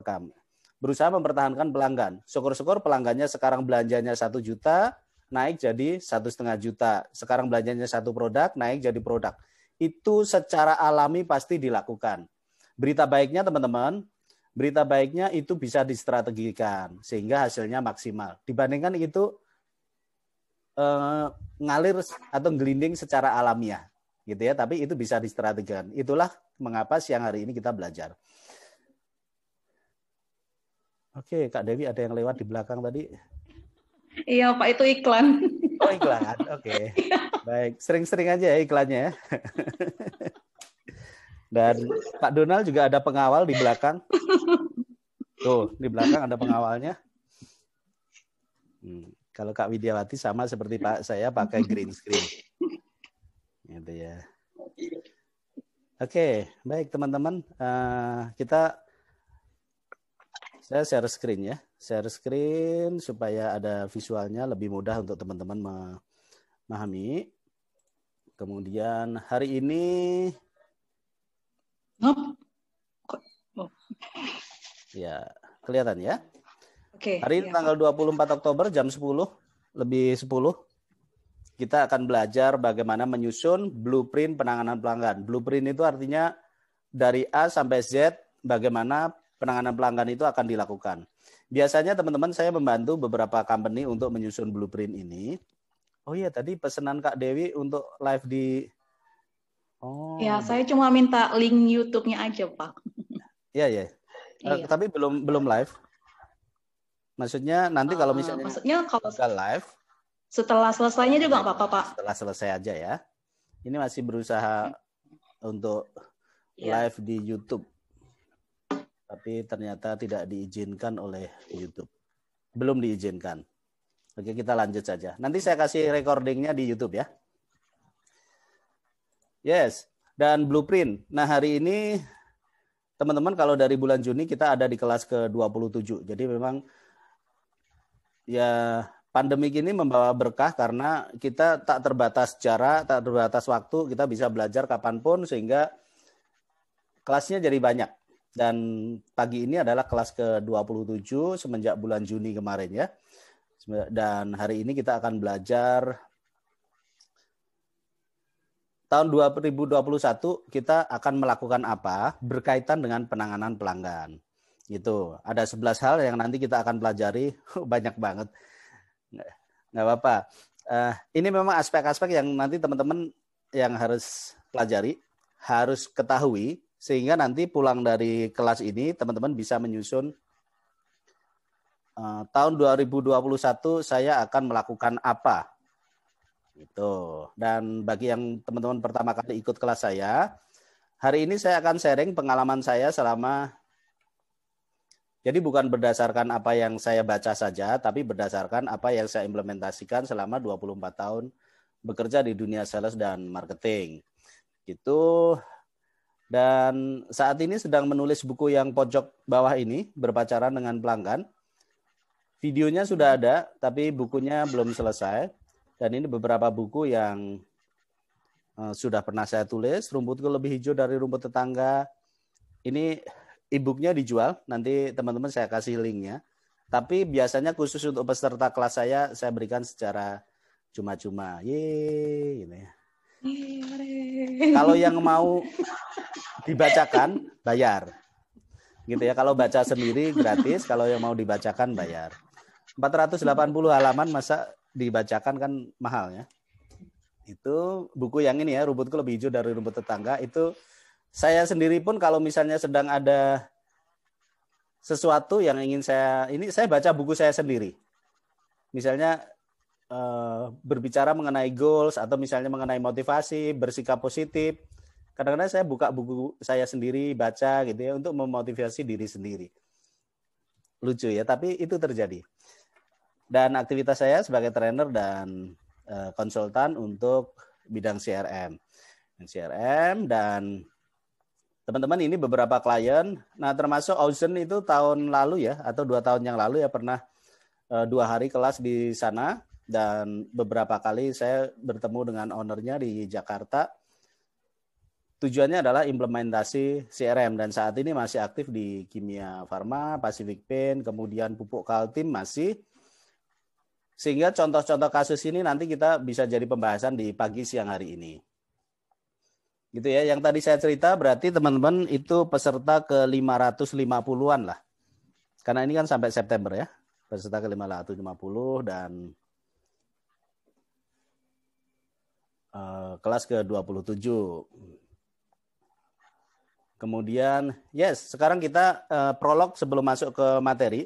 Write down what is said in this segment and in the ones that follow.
welcome. Berusaha mempertahankan pelanggan. Syukur-syukur pelanggannya sekarang belanjanya 1 juta, naik jadi 1,5 juta. Sekarang belanjanya 1 produk, naik jadi produk. Itu secara alami pasti dilakukan. Berita baiknya teman-teman, berita baiknya itu bisa distrategikan sehingga hasilnya maksimal. Dibandingkan itu ngalir atau gelinding secara alamiah, gitu ya. Tapi itu bisa distrategikan. Itulah mengapa siang hari ini kita belajar. Oke, Kak Dewi ada yang lewat di belakang tadi? Iya Pak, itu iklan. Oh iklan, oke. Baik, sering-sering aja ya iklannya ya. Dan Pak Donald juga ada pengawal di belakang. Tuh, di belakang ada pengawalnya. Kalau Kak Widiawati sama seperti Pak saya pakai green screen. Gitu ya. Oke, baik teman-teman. Saya share screen ya. Share screen supaya ada visualnya lebih mudah untuk teman-teman memahami. Kemudian hari ini ya, kelihatan ya? Oke. Hari ini tanggal 24 Oktober jam 10 lebih 10 kita akan belajar bagaimana menyusun blueprint penanganan pelanggan. Blueprint itu artinya dari A sampai Z bagaimana penanganan pelanggan itu akan dilakukan. Biasanya teman-teman saya membantu beberapa company untuk menyusun blueprint ini. Oh iya, tadi pesanan Kak Dewi untuk live di... Oh. Ya, saya cuma minta link YouTube-nya aja, Pak. Iya, iya. Tapi belum live. Maksudnya nanti kalau misalnya live. Setelah selesainya juga nggak apa-apa, Pak. Setelah selesai aja ya. Ini masih berusaha untuk live di YouTube. Tapi ternyata tidak diizinkan oleh YouTube. Belum diizinkan. Oke, kita lanjut saja. Nanti saya kasih recordingnya di YouTube ya. Yes, dan blueprint. Nah, hari ini teman-teman kalau dari bulan Juni kita ada di kelas ke-27. Jadi memang ya pandemik ini membawa berkah karena kita tak terbatas jarak, tak terbatas waktu, kita bisa belajar kapanpun sehingga kelasnya jadi banyak. Dan pagi ini adalah kelas ke-27 semenjak bulan Juni kemarin ya. Dan hari ini kita akan belajar tahun 2021 kita akan melakukan apa berkaitan dengan penanganan pelanggan. Gitu. Ada 11 hal yang nanti kita akan pelajari, banyak banget. Nggak apa-apa. Ini memang aspek-aspek yang nanti teman-teman yang harus pelajari, harus ketahui, sehingga nanti pulang dari kelas ini teman-teman bisa menyusun tahun 2021 saya akan melakukan apa. Gitu. Dan bagi yang teman-teman pertama kali ikut kelas saya, hari ini saya akan sharing pengalaman saya selama, jadi bukan berdasarkan apa yang saya baca saja, tapi berdasarkan apa yang saya implementasikan selama 24 tahun bekerja di dunia sales dan marketing. Gitu. Dan saat ini sedang menulis buku yang pojok bawah ini, Berpacaran dengan Pelanggan. Videonya sudah ada, tapi bukunya belum selesai. Dan ini beberapa buku yang sudah pernah saya tulis. Rumputku lebih hijau dari rumput tetangga. Ini e-booknya dijual, nanti teman-teman saya kasih linknya. Tapi biasanya khusus untuk peserta kelas saya berikan secara cuma-cuma. Yeay, gitu ya. Kalau yang mau dibacakan, bayar. Gitu ya, kalau baca sendiri gratis, kalau yang mau dibacakan bayar. 480 halaman masa dibacakan kan mahal ya. Itu buku yang ini ya, Rumputku Lebih Hijau dari Rumput Tetangga. Itu saya sendiri pun kalau misalnya sedang ada sesuatu yang ingin saya baca buku saya sendiri. Misalnya berbicara mengenai goals atau misalnya mengenai motivasi, bersikap positif. Kadang-kadang saya buka buku saya sendiri, baca gitu ya, untuk memotivasi diri sendiri. Lucu ya, tapi itu terjadi. Dan aktivitas saya sebagai trainer dan konsultan untuk bidang CRM. Dan teman-teman ini beberapa klien, nah termasuk Auzen itu tahun lalu ya, atau 2 tahun yang lalu ya pernah 2 hari kelas di sana. Dan beberapa kali saya bertemu dengan ownernya di Jakarta. tujuannya adalah implementasi CRM dan saat ini masih aktif di Kimia Farma, Pacific Paint, kemudian pupuk Kaltim masih. Sehingga contoh-contoh kasus ini nanti kita bisa jadi pembahasan di pagi siang hari ini. Gitu ya, yang tadi saya cerita berarti teman-teman itu peserta ke 550-an lah. Karena ini kan sampai September ya. Peserta ke 550 dan kelas ke-27. Kemudian, yes, sekarang kita prolog sebelum masuk ke materi.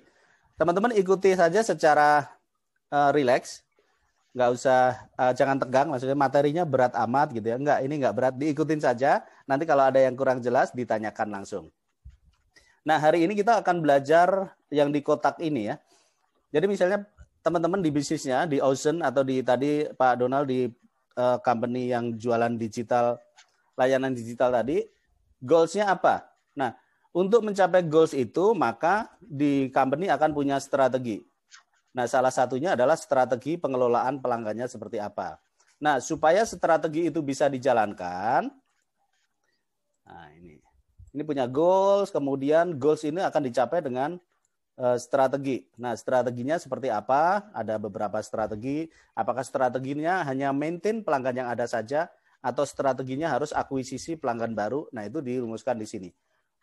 Teman-teman ikuti saja secara relax, nggak usah, jangan tegang, maksudnya materinya berat amat gitu ya. Enggak, ini nggak berat, diikutin saja. Nanti kalau ada yang kurang jelas, ditanyakan langsung. Nah, hari ini kita akan belajar yang di kotak ini ya. Jadi misalnya teman-teman di bisnisnya, di Ocean atau di tadi Pak Donald di company yang jualan digital, layanan digital tadi, goals-nya apa? Nah, untuk mencapai goals itu, maka di company akan punya strategi. Nah, salah satunya adalah strategi pengelolaan pelanggannya seperti apa. Nah, supaya strategi itu bisa dijalankan, nah ini punya goals, kemudian goals ini akan dicapai dengan strategi. Nah, strateginya seperti apa? Ada beberapa strategi. Apakah strateginya hanya maintain pelanggan yang ada saja, atau strateginya harus akuisisi pelanggan baru? Nah, itu dirumuskan di sini.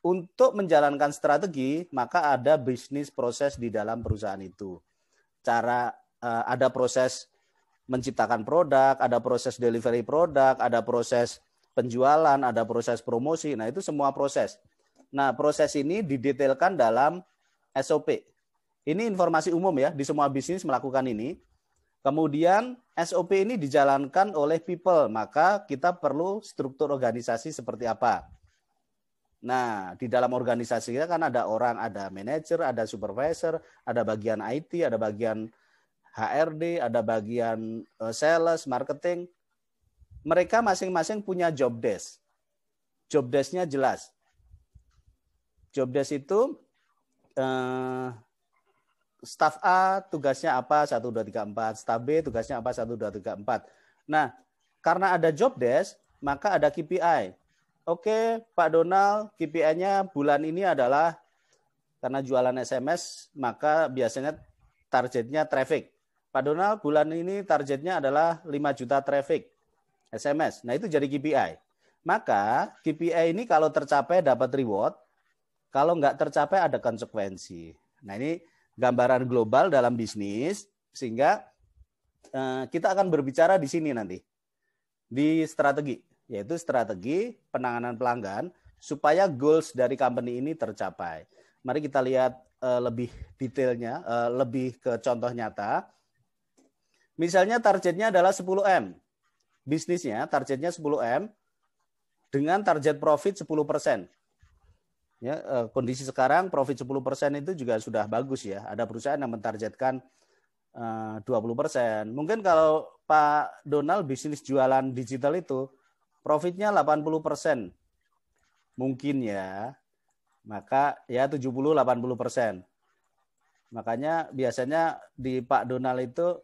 Untuk menjalankan strategi, maka ada bisnis proses di dalam perusahaan itu. Ada proses menciptakan produk, ada proses delivery produk, ada proses penjualan, ada proses promosi. Nah, itu semua proses. Nah, proses ini didetailkan dalam SOP. Ini informasi umum ya, di semua bisnis melakukan ini. Kemudian SOP ini dijalankan oleh people, maka kita perlu struktur organisasi seperti apa. Nah, di dalam organisasi kita kan ada orang, ada manajer, ada supervisor, ada bagian IT, ada bagian HRD, ada bagian sales, marketing. Mereka masing-masing punya job desk. Job desk-nya jelas. Job desk itu Staf A tugasnya apa? 1, 2, 3, 4. Staf B tugasnya apa? 1, 2, 3, 4. Nah, karena ada job desk, maka ada KPI. Oke, Pak Donald, KPI-nya bulan ini adalah, karena jualan SMS, maka biasanya targetnya traffic. Pak Donald, bulan ini targetnya adalah 5 juta traffic SMS. Nah, itu jadi KPI. Maka KPI ini kalau tercapai dapat reward, kalau nggak tercapai ada konsekuensi. Nah, ini gambaran global dalam bisnis, sehingga kita akan berbicara di sini nanti, di strategi, yaitu strategi penanganan pelanggan, supaya goals dari company ini tercapai. Mari kita lihat lebih detailnya, lebih ke contoh nyata. Misalnya targetnya adalah 10M. Bisnisnya targetnya 10M, dengan target profit 10%. Ya, kondisi sekarang profit 10% itu juga sudah bagus ya. Ada perusahaan yang mentargetkan 20%. Mungkin kalau Pak Donald bisnis jualan digital itu profitnya 80%. Mungkin ya. Maka ya 70-80%. Makanya biasanya di Pak Donald itu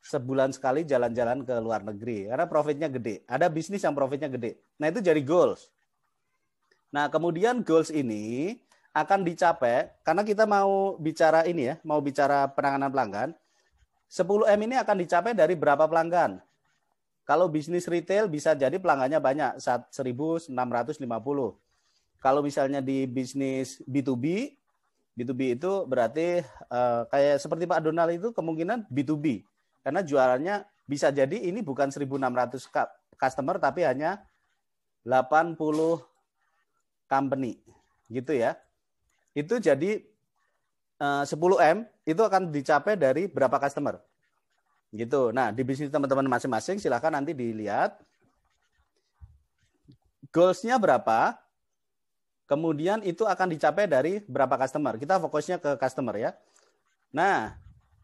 sebulan sekali jalan-jalan ke luar negeri. Karena profitnya gede. Ada bisnis yang profitnya gede. Nah, itu jadi goals. Nah, kemudian goals ini akan dicapai, karena kita mau bicara ini ya, mau bicara penanganan pelanggan, 10M ini akan dicapai dari berapa pelanggan? Kalau bisnis retail bisa jadi pelanggannya banyak, 1.650. Kalau misalnya di bisnis B2B, B2B itu berarti kayak seperti Pak Donald itu kemungkinan B2B. Karena jualannya bisa jadi ini bukan 1.600 customer, tapi hanya 80 company gitu ya. Itu jadi 10M itu akan dicapai dari berapa customer gitu. Nah, di bisnis teman-teman masing-masing silahkan nanti dilihat goals-nya berapa, kemudian itu akan dicapai dari berapa customer. Kita fokusnya ke customer ya. Nah,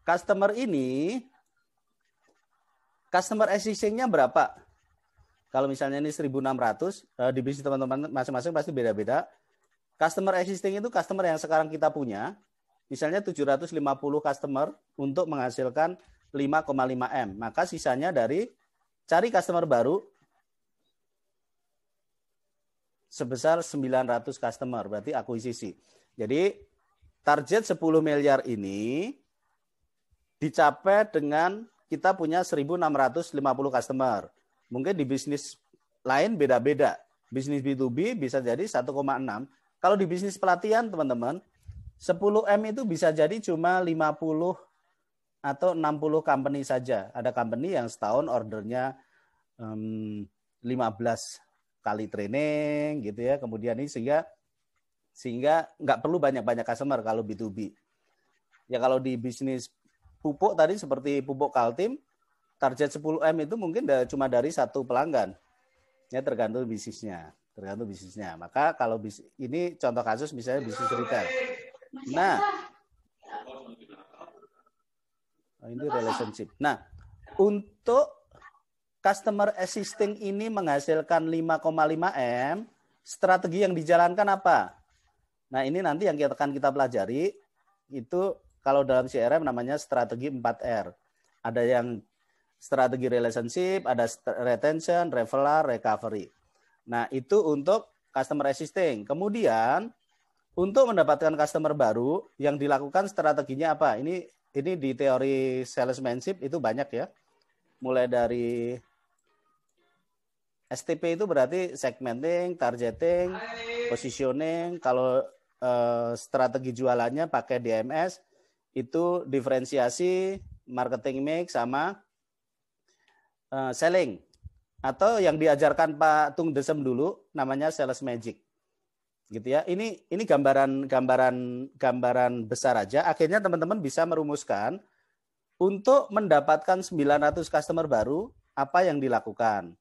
customer ini customer existing-nya berapa? Kalau misalnya ini 1.600, di bisnis teman-teman masing-masing pasti beda-beda. Customer existing itu customer yang sekarang kita punya. Misalnya 750 customer untuk menghasilkan 5,5M. Maka sisanya dari cari customer baru sebesar 900 customer, berarti akuisisi. Jadi target 10 miliar ini dicapai dengan kita punya 1.650 customer. Mungkin di bisnis lain beda-beda. Bisnis B2B bisa jadi 1,6. Kalau di bisnis pelatihan, teman-teman, 10M itu bisa jadi cuma 50 atau 60 company saja. Ada company yang setahun ordernya 15 kali training gitu ya. Kemudian ini sehingga nggak perlu banyak-banyak customer kalau B2B. Ya kalau di bisnis pupuk tadi seperti pupuk Kaltim, target 10M itu mungkin cuma dari satu pelanggan. Ya tergantung bisnisnya. Maka kalau ini contoh kasus misalnya bisnis retail. Nah, ini relationship. Nah, untuk customer existing ini menghasilkan 5,5M, strategi yang dijalankan apa? Nah, ini nanti yang akan kita pelajari, itu kalau dalam CRM namanya strategi 4R. Ada yang strategi relationship, ada retention, referral, recovery. Nah, itu untuk customer existing. Kemudian, untuk mendapatkan customer baru, yang dilakukan strateginya apa? Ini di teori salesmanship itu banyak ya. Mulai dari STP itu berarti segmenting, targeting, positioning. Kalau strategi jualannya pakai DMS, itu diferensiasi, marketing mix, sama selling. Atau yang diajarkan Pak Tung Desem dulu, namanya sales magic. Gitu ya. Ini gambaran besar aja. Akhirnya teman-teman bisa merumuskan untuk mendapatkan 900 customer baru apa yang dilakukan.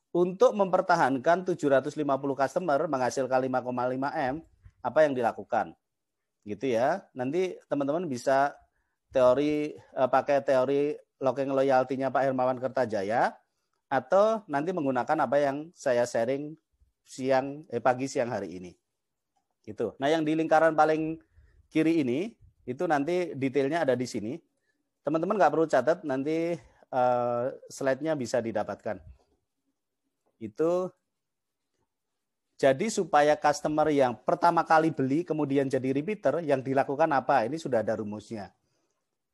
Untuk mempertahankan 750 customer menghasilkan 5,5M apa yang dilakukan. Gitu ya. Nanti teman-teman bisa pakai teori locking loyalty-nya Pak Hermawan Kertajaya atau nanti menggunakan apa yang saya sharing pagi siang hari ini. Itu. Nah, yang di lingkaran paling kiri ini, itu nanti detailnya ada di sini. Teman-teman nggak perlu catat, nanti slide-nya bisa didapatkan. Itu jadi supaya customer yang pertama kali beli kemudian jadi repeater, yang dilakukan apa? Ini sudah ada rumusnya.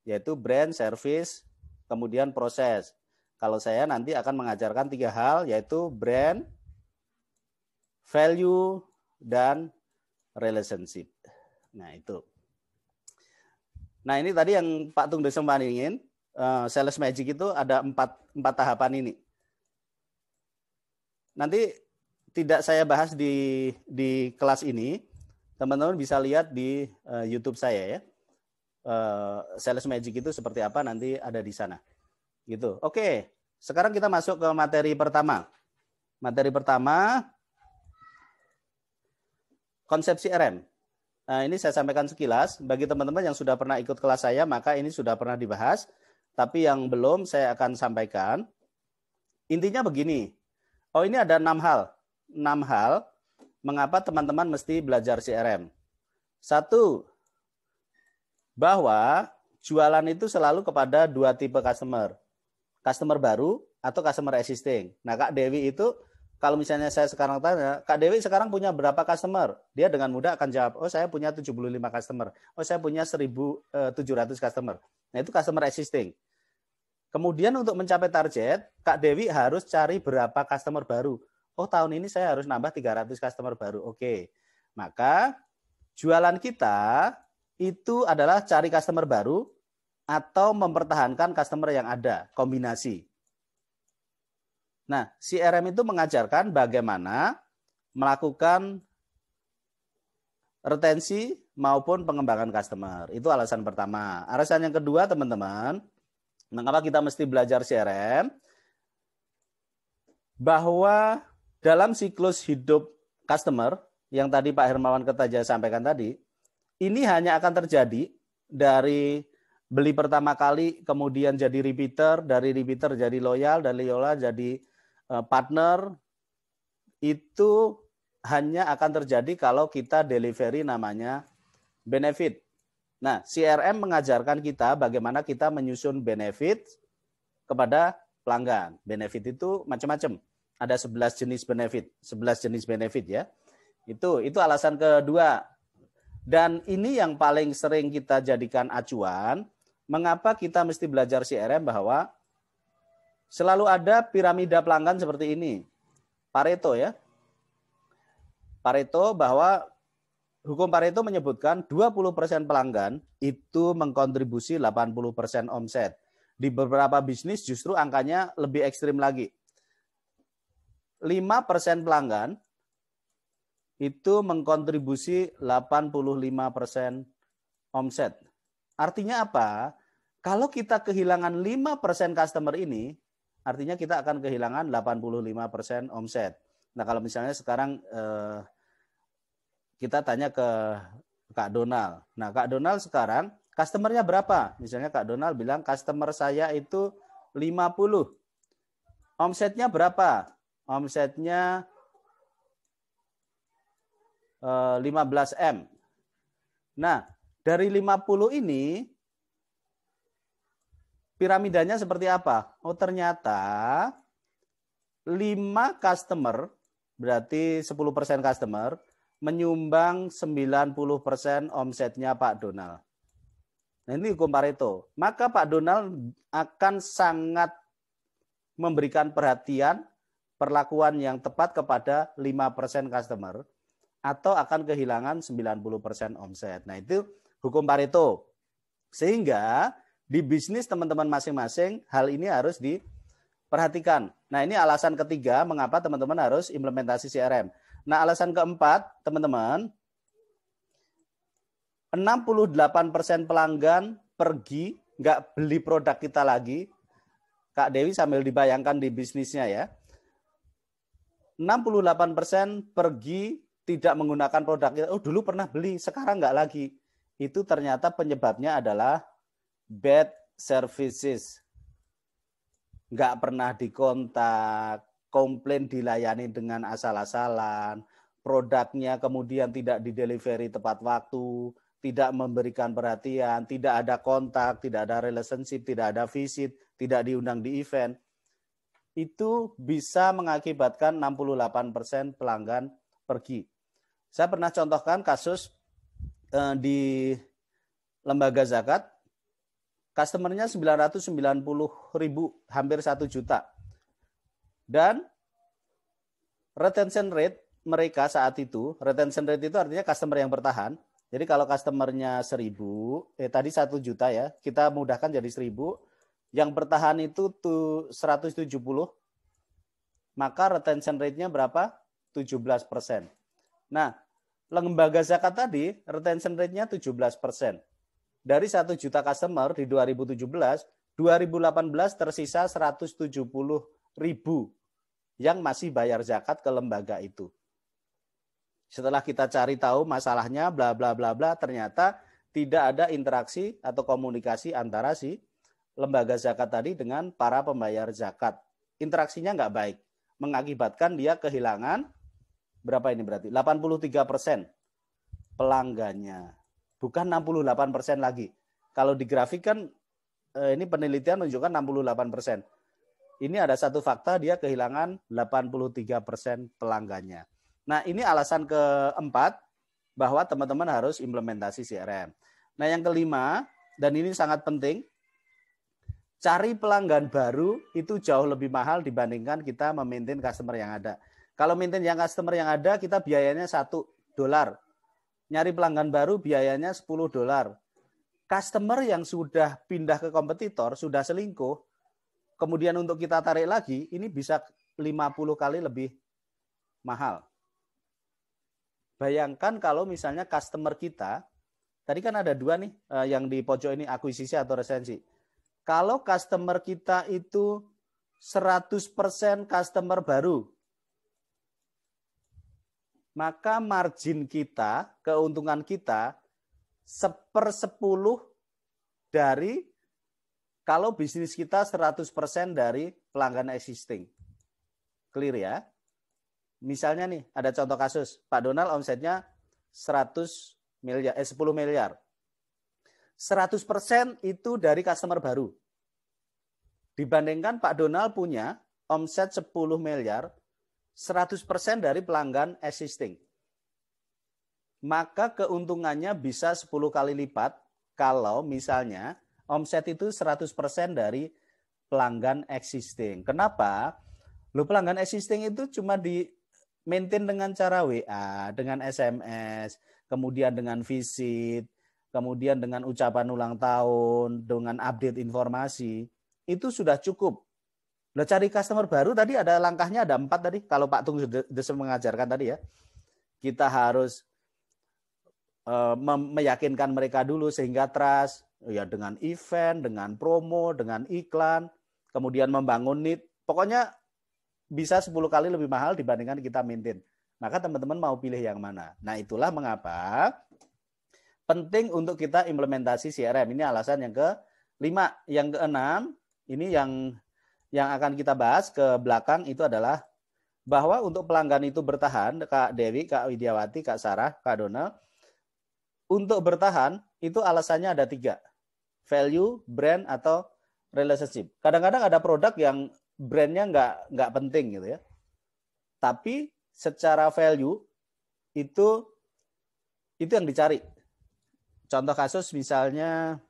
Yaitu brand, service, kemudian proses. Kalau saya nanti akan mengajarkan 3 hal, yaitu brand, value, dan relationship. Nah, itu. Nah, ini tadi yang Pak Tung Desem ingin, sales magic itu ada 4 tahapan ini. Nanti tidak saya bahas di kelas ini, teman-teman bisa lihat di YouTube saya ya. Sales magic itu seperti apa nanti ada di sana. Gitu. Oke, sekarang kita masuk ke materi pertama. Materi pertama, konsep CRM. Nah, ini saya sampaikan sekilas. Bagi teman-teman yang sudah pernah ikut kelas saya, maka ini sudah pernah dibahas. Tapi yang belum, saya akan sampaikan. Intinya begini. Oh, ini ada 6 hal. 6 hal mengapa teman-teman mesti belajar CRM. 1, bahwa jualan itu selalu kepada 2 tipe customer. Customer baru atau customer existing. Nah, Kak Dewi itu, kalau misalnya saya sekarang tanya, Kak Dewi sekarang punya berapa customer? Dia dengan mudah akan jawab, oh saya punya 75 customer. Oh saya punya 1.700 customer. Nah itu customer existing. Kemudian untuk mencapai target, Kak Dewi harus cari berapa customer baru. Oh tahun ini saya harus nambah 300 customer baru. Oke. Maka jualan kita itu adalah cari customer baru atau mempertahankan customer yang ada. Kombinasi. Nah, CRM itu mengajarkan bagaimana melakukan retensi maupun pengembangan customer. Itu alasan pertama. Alasan yang kedua, teman-teman, mengapa kita mesti belajar CRM? Bahwa dalam siklus hidup customer, yang tadi Pak Hermawan Kertajaya sampaikan tadi, ini hanya akan terjadi dari beli pertama kali, kemudian jadi repeater, dari repeater jadi loyal, dari loyal jadi partner, itu hanya akan terjadi kalau kita delivery namanya benefit. Nah, CRM mengajarkan kita bagaimana kita menyusun benefit kepada pelanggan. Benefit itu macam-macam. Ada 11 jenis benefit ya. Itu alasan kedua. Dan ini yang paling sering kita jadikan acuan, mengapa kita mesti belajar CRM bahwa selalu ada piramida pelanggan seperti ini. Pareto ya. Pareto bahwa hukum Pareto menyebutkan 20% pelanggan itu mengkontribusi 80% omset. Di beberapa bisnis justru angkanya lebih ekstrim lagi. 5% pelanggan itu mengkontribusi 85% omset. Artinya apa? Kalau kita kehilangan 5% customer ini, artinya kita akan kehilangan 85% omset. Nah, kalau misalnya sekarang kita tanya ke Kak Donald. Nah, Kak Donald sekarang customernya berapa? Misalnya Kak Donald bilang customer saya itu 50. Omsetnya berapa? Omsetnya 15M. Nah, dari 50 ini piramidanya seperti apa? Oh, ternyata 5 customer, berarti 10% customer, menyumbang 90% omsetnya Pak Donald. Nah, ini hukum Pareto. Maka Pak Donald akan sangat memberikan perhatian, perlakuan yang tepat kepada 5% customer, atau akan kehilangan 90% omset. Nah, itu hukum Pareto. Sehingga di bisnis teman-teman masing-masing hal ini harus diperhatikan. Nah, ini alasan ketiga mengapa teman-teman harus implementasi CRM. Nah, alasan keempat, teman-teman, 68% pelanggan pergi, nggak beli produk kita lagi. Kak Dewi sambil dibayangkan di bisnisnya ya. 68% pergi tidak menggunakan produk kita. Oh, dulu pernah beli, sekarang nggak lagi. Itu ternyata penyebabnya adalah bad services. Nggak pernah dikontak, komplain dilayani dengan asal-asalan, produknya kemudian tidak didelivery tepat waktu, tidak memberikan perhatian, tidak ada kontak, tidak ada relationship, tidak ada visit, tidak diundang di event. Itu bisa mengakibatkan 68% pelanggan pergi. Saya pernah contohkan kasus di lembaga zakat, customernya 990.000, hampir 1 juta. Dan retention rate mereka saat itu, retention rate itu artinya customer yang bertahan. Jadi kalau customernya 1.000, tadi 1 juta ya, kita mudahkan jadi 1.000, yang bertahan itu 170, maka retention rate-nya berapa? 17%. Nah, lembaga zakat tadi retention rate-nya 17%. Dari 1 juta customer di 2017, 2018 tersisa 170.000 yang masih bayar zakat ke lembaga itu. Setelah kita cari tahu masalahnya bla bla bla bla, ternyata tidak ada interaksi atau komunikasi antara si lembaga zakat tadi dengan para pembayar zakat. Interaksinya nggak baik, mengakibatkan dia kehilangan berapa ini berarti? 83% pelanggannya. Bukan 68% lagi. Kalau di grafik kan ini penelitian menunjukkan 68%. Ini ada satu fakta, dia kehilangan 83% pelanggannya. Nah, ini alasan keempat bahwa teman-teman harus implementasi CRM. Nah, yang kelima, dan ini sangat penting, cari pelanggan baru itu jauh lebih mahal dibandingkan kita memaintain customer yang ada. Kalau maintain yang customer yang ada, kita biayanya $1. Nyari pelanggan baru biayanya $10. Customer yang sudah pindah ke kompetitor, sudah selingkuh, kemudian untuk kita tarik lagi, ini bisa 50 kali lebih mahal. Bayangkan kalau misalnya customer kita, tadi kan ada 2 nih, yang di pojok ini akuisisi atau retensi. Kalau customer kita itu 100% customer baru, maka margin kita, keuntungan kita 1/10 dari kalau bisnis kita 100% dari pelanggan existing. Clear ya? Misalnya nih, ada contoh kasus, Pak Donald omsetnya 10 miliar. 100% itu dari customer baru. Dibandingkan Pak Donald punya omset 10 miliar, 100% dari pelanggan existing. maka keuntungannya bisa 10 kali lipat kalau misalnya omset itu 100% dari pelanggan existing. Kenapa? Lo pelanggan existing itu cuma di maintain dengan cara WA, dengan SMS, kemudian dengan visit, kemudian dengan ucapan ulang tahun, dengan update informasi, itu sudah cukup. Lo cari customer baru tadi ada langkahnya, ada 4 tadi. Kalau Pak Tung sudah mengajarkan tadi ya. Kita harus meyakinkan mereka dulu sehingga trust, ya dengan event, dengan promo, dengan iklan, kemudian membangun need. Pokoknya bisa 10 kali lebih mahal dibandingkan kita maintain. Maka teman-teman mau pilih yang mana? Nah, itulah mengapa penting untuk kita implementasi CRM. Ini alasan yang ke-5. Yang ke-6, ini yang akan kita bahas ke belakang itu adalah bahwa untuk pelanggan itu bertahan, Kak Dewi, Kak Widiawati, Kak Sarah, Kak Donald, untuk bertahan itu alasannya ada 3. Value, brand, atau relationship. Kadang-kadang ada produk yang brandnya nggak penting gitu ya. Tapi secara value itu yang dicari. Contoh kasus misalnya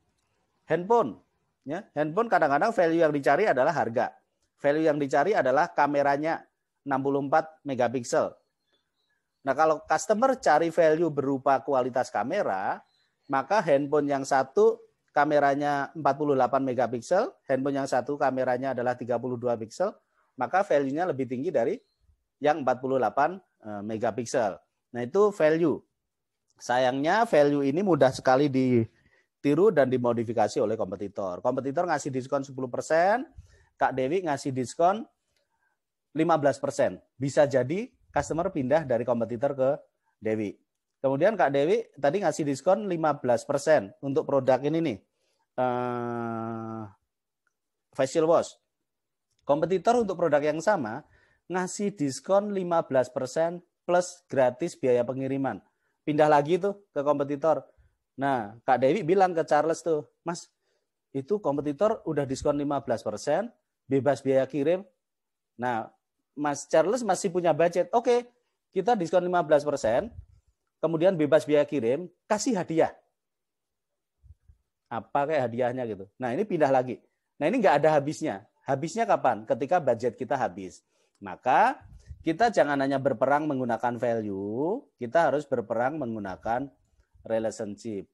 handphone. Ya, handphone kadang-kadang value yang dicari adalah harga. Value yang dicari adalah kameranya 64 megapiksel. Nah, kalau customer cari value berupa kualitas kamera, maka handphone yang satu kameranya 48 megapiksel, handphone yang satu kameranya adalah 32 piksel, maka value-nya lebih tinggi dari yang 48 megapiksel. Nah, itu value. Sayangnya value ini mudah sekali ditiru dan dimodifikasi oleh kompetitor. Kompetitor ngasih diskon 10%, Kak Dewi ngasih diskon 15%. Bisa jadi customer pindah dari kompetitor ke Dewi. Kemudian Kak Dewi tadi ngasih diskon 15% untuk produk ini nih. Facial wash. Kompetitor untuk produk yang sama ngasih diskon 15% plus gratis biaya pengiriman. Pindah lagi tuh ke kompetitor. Nah, Kak Dewi bilang ke Charles tuh, Mas, itu kompetitor udah diskon 15%, bebas biaya kirim. Nah, Mas Charles masih punya budget. Oke, kita diskon 15%, kemudian bebas biaya kirim, kasih hadiah. Apa kayak hadiahnya gitu. Nah, ini pindah lagi. Nah, ini nggak ada habisnya. Habisnya kapan? Ketika budget kita habis. Maka kita jangan hanya berperang menggunakan value, kita harus berperang menggunakan relationship.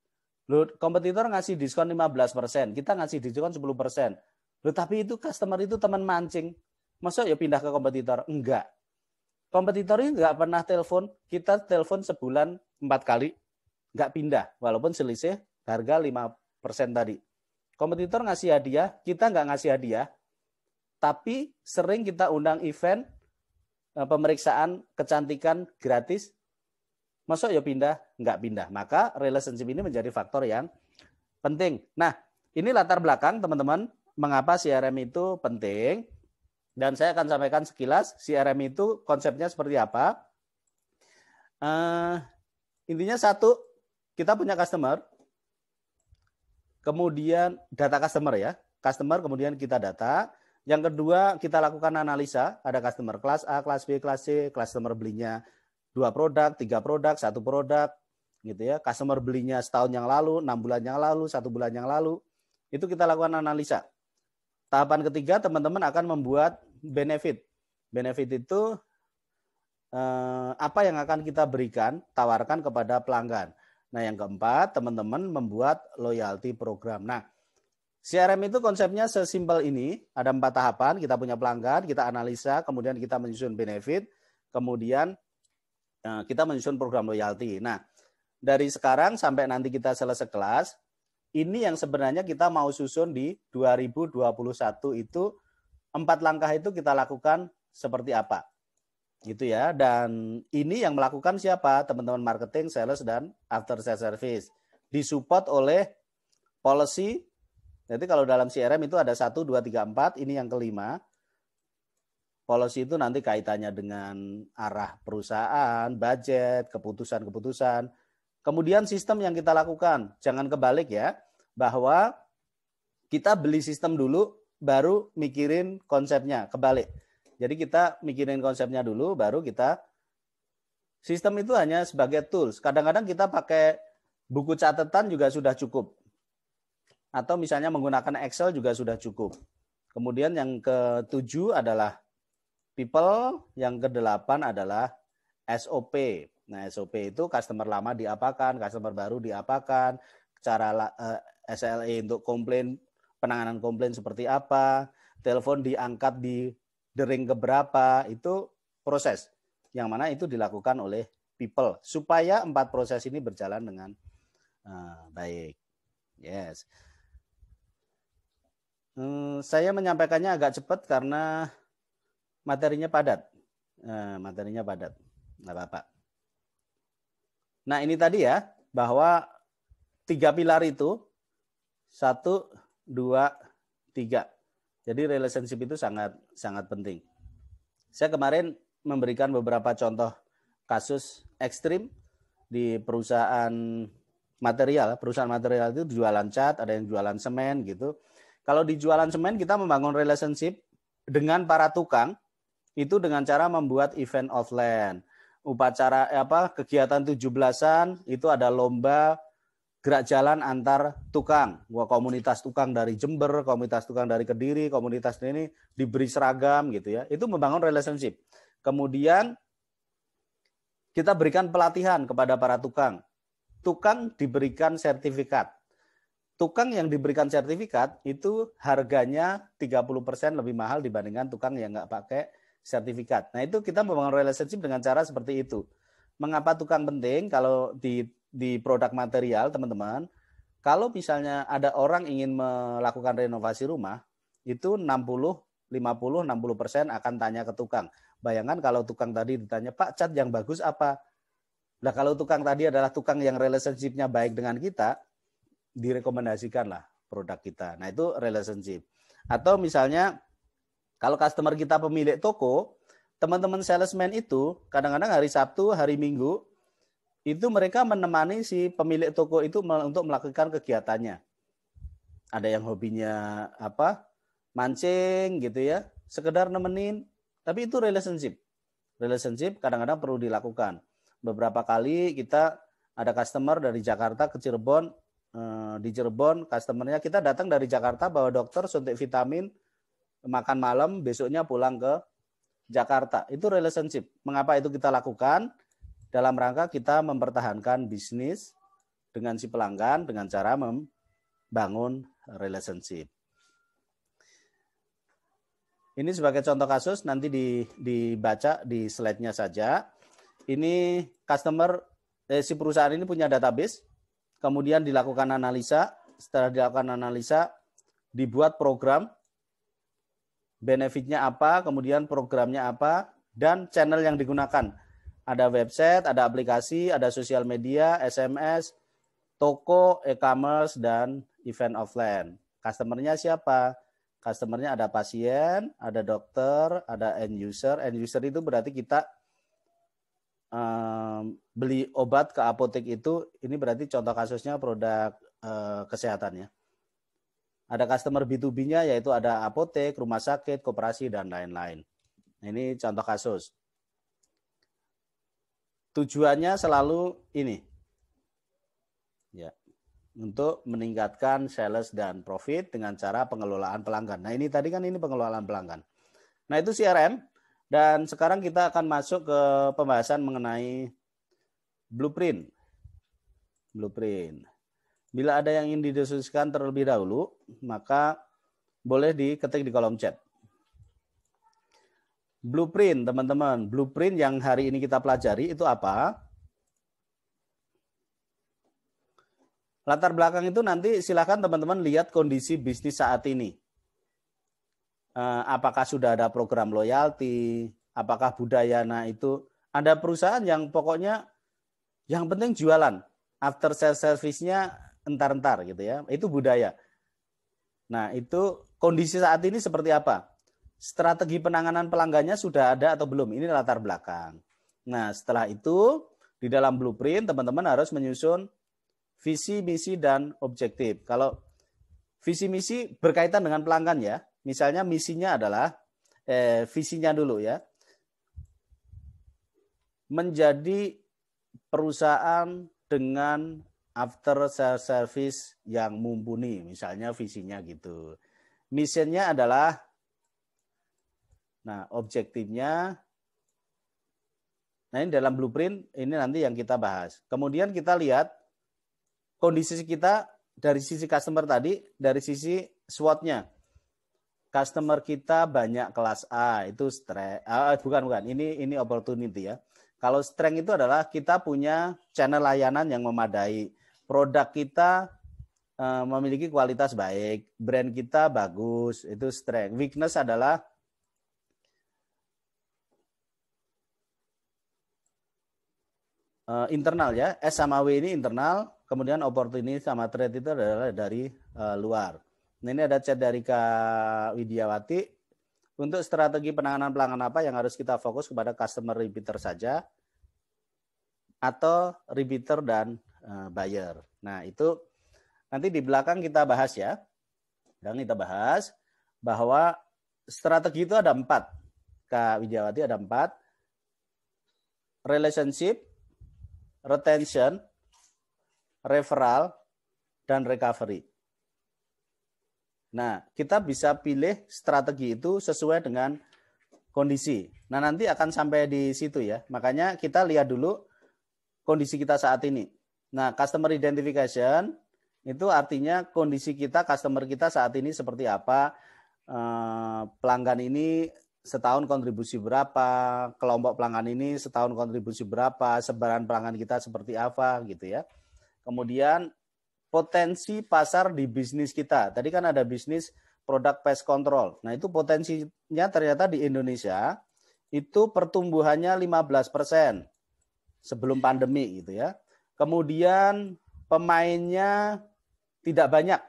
Loh, kompetitor ngasih diskon 15%, kita ngasih diskon 10%. Loh, tapi itu customer itu teman mancing. Masa ya pindah ke kompetitor? Enggak. Kompetitor ini enggak pernah telepon. Kita telepon sebulan 4 kali. Enggak pindah. Walaupun selisih harga 5% tadi. Kompetitor ngasih hadiah. Kita enggak ngasih hadiah. Tapi sering kita undang event pemeriksaan kecantikan gratis. Masa ya pindah? Enggak pindah. Maka relationship ini menjadi faktor yang penting. Nah, ini latar belakang teman-teman. Mengapa CRM itu penting. Dan saya akan sampaikan sekilas CRM itu konsepnya seperti apa. Intinya satu, kita punya customer, kemudian data customer ya. Customer kemudian kita data. Yang kedua, kita lakukan analisa. Ada customer kelas A, kelas B, kelas C. Customer belinya 2 produk, 3 produk, 1 produk. Gitu ya. Customer belinya setahun yang lalu, 6 bulan yang lalu, 1 bulan yang lalu. Itu kita lakukan analisa. Tahapan ketiga, teman-teman akan membuat benefit. Benefit itu apa yang akan kita berikan, tawarkan kepada pelanggan. Nah, yang keempat, teman-teman membuat loyalty program. Nah, CRM itu konsepnya sesimpel ini. Ada 4 tahapan. Kita punya pelanggan, kita analisa, kemudian kita menyusun benefit, kemudian kita menyusun program loyalty. Nah, dari sekarang sampai nanti kita selesai kelas, ini yang sebenarnya kita mau susun di 2021 itu 4 langkah itu kita lakukan seperti apa. Gitu ya. Dan ini yang melakukan siapa? Teman-teman marketing, sales, dan after sales service. Disupport oleh policy. Jadi kalau dalam CRM itu ada 1, 2, 3, 4. Ini yang kelima. Policy itu nanti kaitannya dengan arah perusahaan, budget, keputusan-keputusan. Kemudian sistem yang kita lakukan, jangan kebalik ya, bahwa kita beli sistem dulu, baru mikirin konsepnya, kebalik. Jadi kita mikirin konsepnya dulu, baru kita Sistem itu hanya sebagai tools. Kadang-kadang kita pakai buku catatan juga sudah cukup. Atau misalnya menggunakan Excel juga sudah cukup. Kemudian yang ke-7 adalah people, yang ke-8 adalah SOP. Nah, SOP itu customer lama diapakan, customer baru diapakan, cara SLA untuk komplain, penanganan komplain seperti apa, telepon diangkat di dering keberapa, itu proses. Yang mana itu dilakukan oleh people supaya 4 proses ini berjalan dengan baik. Yes. Saya menyampaikannya agak cepat karena materinya padat. Materinya padat. Nggak apa-apa. Nah, ini tadi ya, bahwa 3 pilar itu 1, 2, 3. Jadi relationship itu sangat sangat penting. Saya kemarin memberikan beberapa contoh kasus ekstrim di perusahaan material. Perusahaan material itu jualan cat, ada yang jualan semen gitu. Kalau di jualan semen kita membangun relationship dengan para tukang itu dengan cara membuat event offline. Upacara kegiatan 17-an itu ada lomba gerak jalan antar tukang. Komunitas tukang dari Jember, komunitas tukang dari Kediri, komunitas ini diberi seragam gitu ya. Itu membangun relationship. Kemudian kita berikan pelatihan kepada para tukang. Tukang diberikan sertifikat. Tukang yang diberikan sertifikat itu harganya 30% lebih mahal dibandingkan tukang yang nggak pakai sertifikat. Nah, itu kita membangun relationship dengan cara seperti itu. Mengapa tukang penting? Kalau di produk material, teman-teman, kalau misalnya ada orang ingin melakukan renovasi rumah, itu 50-60% akan tanya ke tukang. Bayangkan kalau tukang tadi ditanya, Pak, cat yang bagus apa? Nah, kalau tukang tadi adalah tukang yang relationship-nya baik dengan kita, direkomendasikanlah produk kita. Nah, itu relationship. Atau misalnya kalau customer kita pemilik toko, teman-teman salesman itu kadang-kadang hari Sabtu, hari Minggu itu mereka menemani si pemilik toko itu untuk melakukan kegiatannya. Ada yang hobinya mancing gitu ya, sekedar nemenin, tapi itu relationship. Relationship kadang-kadang perlu dilakukan. Beberapa kali kita ada customer dari Jakarta ke Cirebon, di Cirebon customernya kita datang dari Jakarta bawa dokter suntik vitamin, makan malam, besoknya pulang ke Jakarta. Itu relationship. Mengapa itu kita lakukan? Dalam rangka kita mempertahankan bisnis dengan si pelanggan dengan cara membangun relationship. Ini sebagai contoh kasus, nanti dibaca di slide-nya saja. Ini customer, si perusahaan ini punya database, kemudian dilakukan analisa. Setelah dilakukan analisa, dibuat program, benefitnya apa, kemudian programnya apa, dan channel yang digunakan. Ada website, ada aplikasi, ada sosial media, SMS, toko, e-commerce, dan event offline. Customer-nya siapa? Customer-nya ada pasien, ada dokter, ada end user. End user itu berarti kita beli obat ke apotek itu, ini berarti contoh kasusnya produk kesehatannya. Ada customer B2B-nya, yaitu ada apotek, rumah sakit, koperasi, dan lain-lain. Ini contoh kasus. Tujuannya selalu ini, ya, untuk meningkatkan sales dan profit dengan cara pengelolaan pelanggan. Nah, ini tadi kan ini pengelolaan pelanggan. Nah, itu CRM. Dan sekarang kita akan masuk ke pembahasan mengenai blueprint. Blueprint. Bila ada yang ingin didiskusikan terlebih dahulu, maka boleh diketik di kolom chat. Blueprint, teman-teman. Blueprint yang hari ini kita pelajari itu apa? Latar belakang itu nanti silakan teman-teman lihat kondisi bisnis saat ini. Apakah sudah ada program loyalty? Apakah Budayana itu? Ada perusahaan yang pokoknya yang penting jualan. After sales service-nya entar-entar gitu ya. Itu budaya. Nah, itu kondisi saat ini seperti apa? Strategi penanganan pelanggannya sudah ada atau belum? Ini latar belakang. Nah, setelah itu di dalam blueprint teman-teman harus menyusun visi, misi, dan objektif. Kalau visi misi berkaitan dengan pelanggan ya. Misalnya misinya adalah visinya dulu ya. menjadi perusahaan dengan after sales service yang mumpuni, misalnya visinya gitu. Misinya adalah, nah objektifnya, nah ini dalam blueprint, ini nanti yang kita bahas. Kemudian kita lihat kondisi kita dari sisi customer tadi, dari sisi SWOT-nya. Customer kita banyak kelas A, itu strength. Bukan, ini opportunity ya. Kalau strength itu adalah kita punya channel layanan yang memadai. Produk kita memiliki kualitas baik, brand kita bagus, itu strength. Weakness adalah internal ya, S sama W ini internal, kemudian opportunity sama threat itu adalah dari luar. Nah, ini ada chat dari Kak Widiawati. Untuk strategi penanganan pelanggan apa yang harus kita fokus kepada customer repeater saja atau repeater dan buyer. Nah, itu nanti di belakang kita bahas ya. Dan kita bahas bahwa strategi itu ada 4. Kak Widiawati ada 4. Relationship, retention, referral, dan recovery. Nah, kita bisa pilih strategi itu sesuai dengan kondisi. Nah, nanti akan sampai di situ ya. Makanya kita lihat dulu kondisi kita saat ini. Nah, customer identification itu artinya kondisi kita, customer kita saat ini seperti apa, pelanggan ini setahun kontribusi berapa, kelompok pelanggan ini setahun kontribusi berapa, sebaran pelanggan kita seperti apa gitu ya. Kemudian potensi pasar di bisnis kita. Tadi kan ada bisnis produk pest control. Nah, itu potensinya ternyata di Indonesia itu pertumbuhannya 15% sebelum pandemi gitu ya. Kemudian pemainnya tidak banyak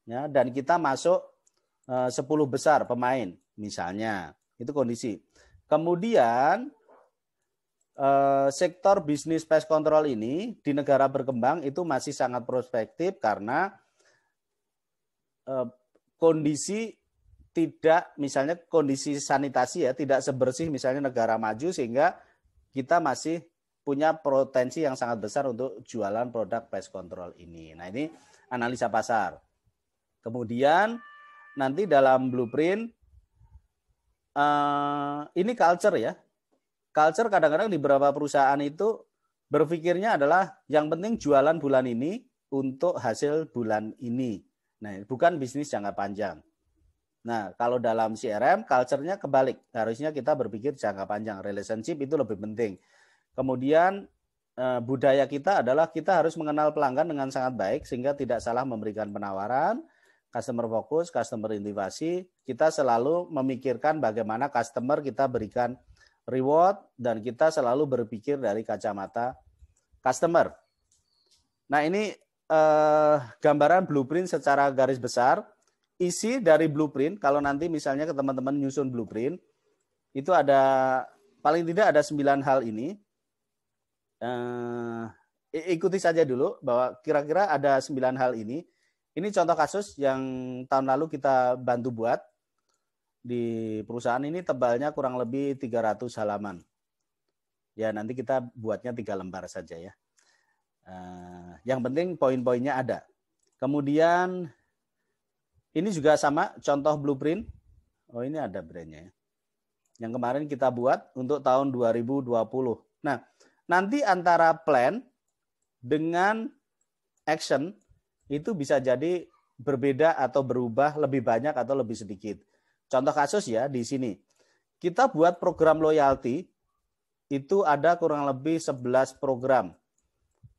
ya, dan kita masuk 10 besar pemain misalnya. Itu kondisi. Kemudian sektor bisnis pest control ini di negara berkembang itu masih sangat prospektif karena kondisi tidak, misalnya kondisi sanitasi ya, tidak sebersih misalnya negara maju, sehingga kita masih punya potensi yang sangat besar untuk jualan produk pest control ini. Nah, ini analisa pasar. Kemudian nanti dalam blueprint ini culture ya. Culture kadang-kadang di beberapa perusahaan itu berpikirnya adalah yang penting jualan bulan ini untuk hasil bulan ini. Nah, bukan bisnis jangka panjang. Nah, kalau dalam CRM, culture-nya kebalik. Harusnya kita berpikir jangka panjang. Relationship itu lebih penting. Kemudian budaya kita adalah kita harus mengenal pelanggan dengan sangat baik sehingga tidak salah memberikan penawaran, customer fokus, customer intivasi. Kita selalu memikirkan bagaimana customer kita berikan reward, dan kita selalu berpikir dari kacamata customer. Nah, ini gambaran blueprint secara garis besar. Isi dari blueprint, kalau nanti misalnya ke teman-teman nyusun blueprint, itu ada paling tidak ada 9 hal ini. Ikuti saja dulu bahwa kira-kira ada 9 hal ini. Ini contoh kasus yang tahun lalu kita bantu buat. Di perusahaan ini tebalnya kurang lebih 300 halaman. Ya, nanti kita buatnya 3 lembar saja ya. Yang penting poin-poinnya ada. Kemudian ini juga sama, contoh blueprint. Oh, ini ada brandnya ya. Yang kemarin kita buat untuk tahun 2020. Nah, nanti antara plan dengan action itu bisa jadi berbeda atau berubah, lebih banyak atau lebih sedikit. Contoh kasus ya di sini. Kita buat program loyalty, itu ada kurang lebih 11 program.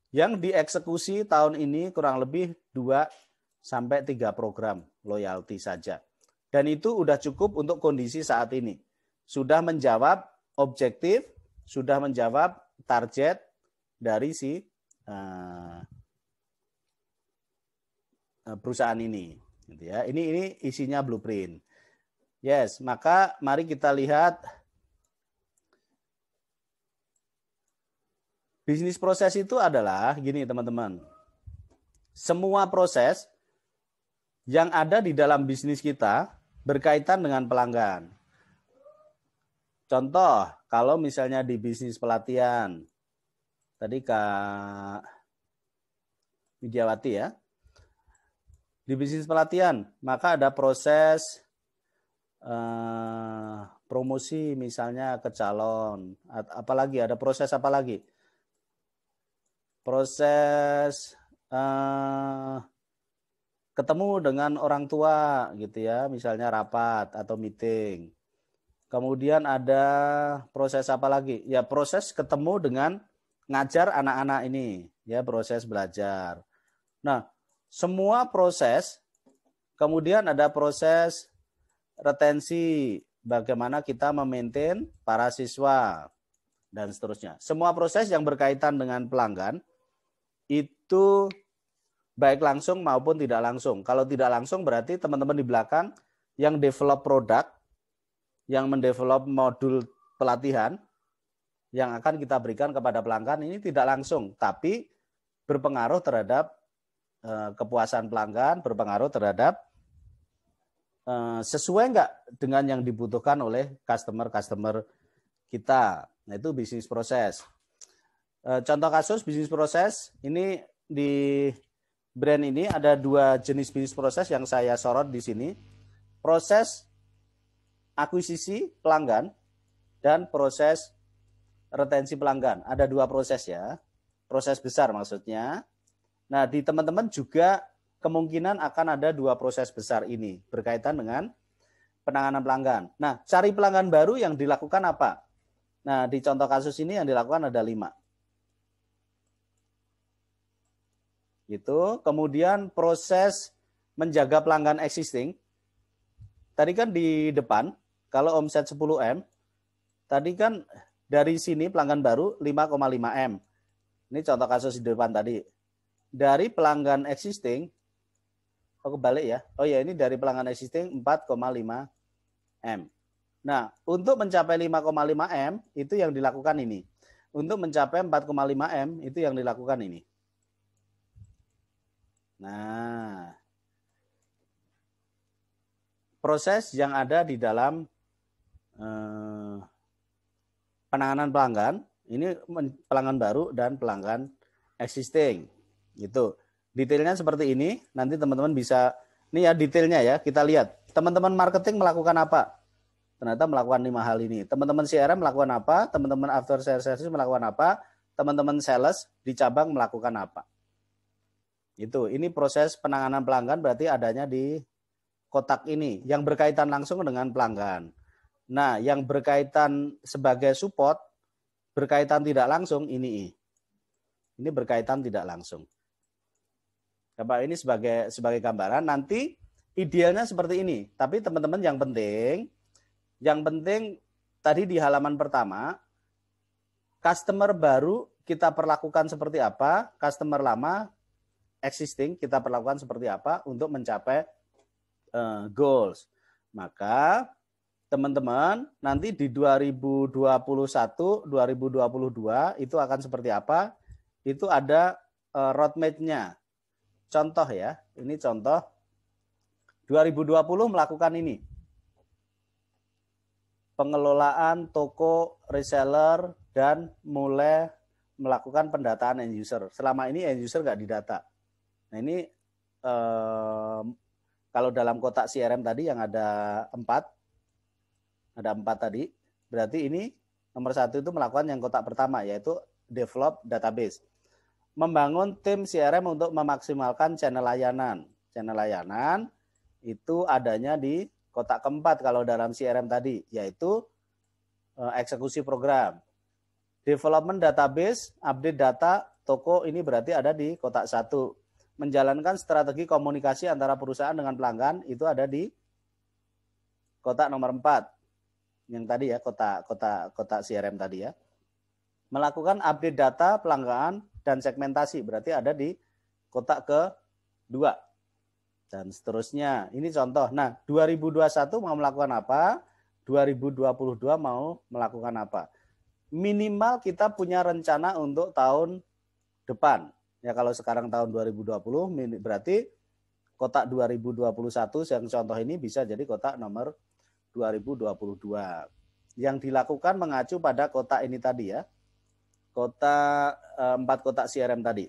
Yang dieksekusi tahun ini kurang lebih 2-3 program loyalty saja. Dan itu udah cukup untuk kondisi saat ini. Sudah menjawab objektif, sudah menjawab target dari si perusahaan ini. Gitu ya. Ini isinya blueprint. Yes, maka mari kita lihat bisnis proses itu adalah gini teman-teman. Semua proses yang ada di dalam bisnis kita berkaitan dengan pelanggan. Contoh, kalau misalnya di bisnis pelatihan, tadi Kak Widiawati ya, di bisnis pelatihan, maka ada proses promosi misalnya ke calon, apalagi ada proses apa lagi? Proses ketemu dengan orang tua gitu ya, misalnya rapat atau meeting. Kemudian ada proses apa lagi? Ya proses ketemu dengan ngajar anak-anak ini, ya proses belajar. Nah, semua proses, kemudian ada proses retensi, bagaimana kita memaintain para siswa, dan seterusnya. Semua proses yang berkaitan dengan pelanggan, itu baik langsung maupun tidak langsung. Kalau tidak langsung berarti teman-teman di belakang yang develop produk, yang mendevelop modul pelatihan, yang akan kita berikan kepada pelanggan ini tidak langsung, tapi berpengaruh terhadap kepuasan pelanggan, berpengaruh terhadap sesuai nggak dengan yang dibutuhkan oleh customer kita. Nah itu bisnis proses. Contoh kasus bisnis proses, ini di brand ini ada 2 jenis bisnis proses yang saya sorot di sini. Proses akuisisi pelanggan dan proses retensi pelanggan. Ada 2 proses ya, proses besar maksudnya. Nah di teman-teman juga kemungkinan akan ada 2 proses besar ini berkaitan dengan penanganan pelanggan. Nah cari pelanggan baru yang dilakukan apa? Nah di contoh kasus ini yang dilakukan ada 5. Gitu. Kemudian proses menjaga pelanggan existing. Tadi kan di depan, kalau omset 10M, tadi kan dari sini pelanggan baru 5,5M. Ini contoh kasus di depan tadi. Dari pelanggan existing, kebalik ya. Oh ya, ini dari pelanggan existing 4,5M. Nah, untuk mencapai 5,5M, itu yang dilakukan ini. Untuk mencapai 4,5M, itu yang dilakukan ini. Nah, proses yang ada di dalam penanganan pelanggan, ini pelanggan baru dan pelanggan existing. Gitu. Detailnya seperti ini, nanti teman-teman bisa, ini ya detailnya ya, kita lihat. Teman-teman marketing melakukan apa? Ternyata melakukan 5 hal ini. Teman-teman CRM melakukan apa? Teman-teman after service melakukan apa? Teman-teman sales di cabang melakukan apa? Itu, ini proses penanganan pelanggan berarti adanya di kotak ini yang berkaitan langsung dengan pelanggan. Nah, yang berkaitan sebagai support, berkaitan tidak langsung ini. Ini berkaitan tidak langsung. Bapak ini sebagai gambaran, nanti idealnya seperti ini. Tapi teman-teman yang penting tadi di halaman pertama, customer baru kita perlakukan seperti apa, customer lama existing kita perlakukan seperti apa untuk mencapai goals. Maka teman-teman nanti di 2021, 2022 itu akan seperti apa? Itu ada roadmap-nya. Contoh ya, ini contoh 2020 melakukan ini. Pengelolaan toko reseller dan mulai melakukan pendataan end user. Selama ini end user nggak didata. Nah ini kalau dalam kotak CRM tadi yang ada 4 tadi, berarti ini nomor 1 itu melakukan yang kotak pertama, yaitu develop database. Membangun tim CRM untuk memaksimalkan channel layanan. Channel layanan itu adanya di kotak keempat kalau dalam CRM tadi, yaitu eksekusi program. Development database, update data, toko ini berarti ada di kotak 1. Menjalankan strategi komunikasi antara perusahaan dengan pelanggan itu ada di kotak nomor 4. Yang tadi ya, kotak CRM tadi ya. Melakukan update data pelanggan dan segmentasi berarti ada di kotak ke-2. Dan seterusnya. Ini contoh. Nah, 2021 mau melakukan apa? 2022 mau melakukan apa? Minimal kita punya rencana untuk tahun depan. Ya kalau sekarang tahun 2020 berarti kotak 2021 yang contoh ini bisa jadi kotak nomor 2022. yang dilakukan mengacu pada kotak ini tadi ya. Kotak 4 kotak CRM tadi.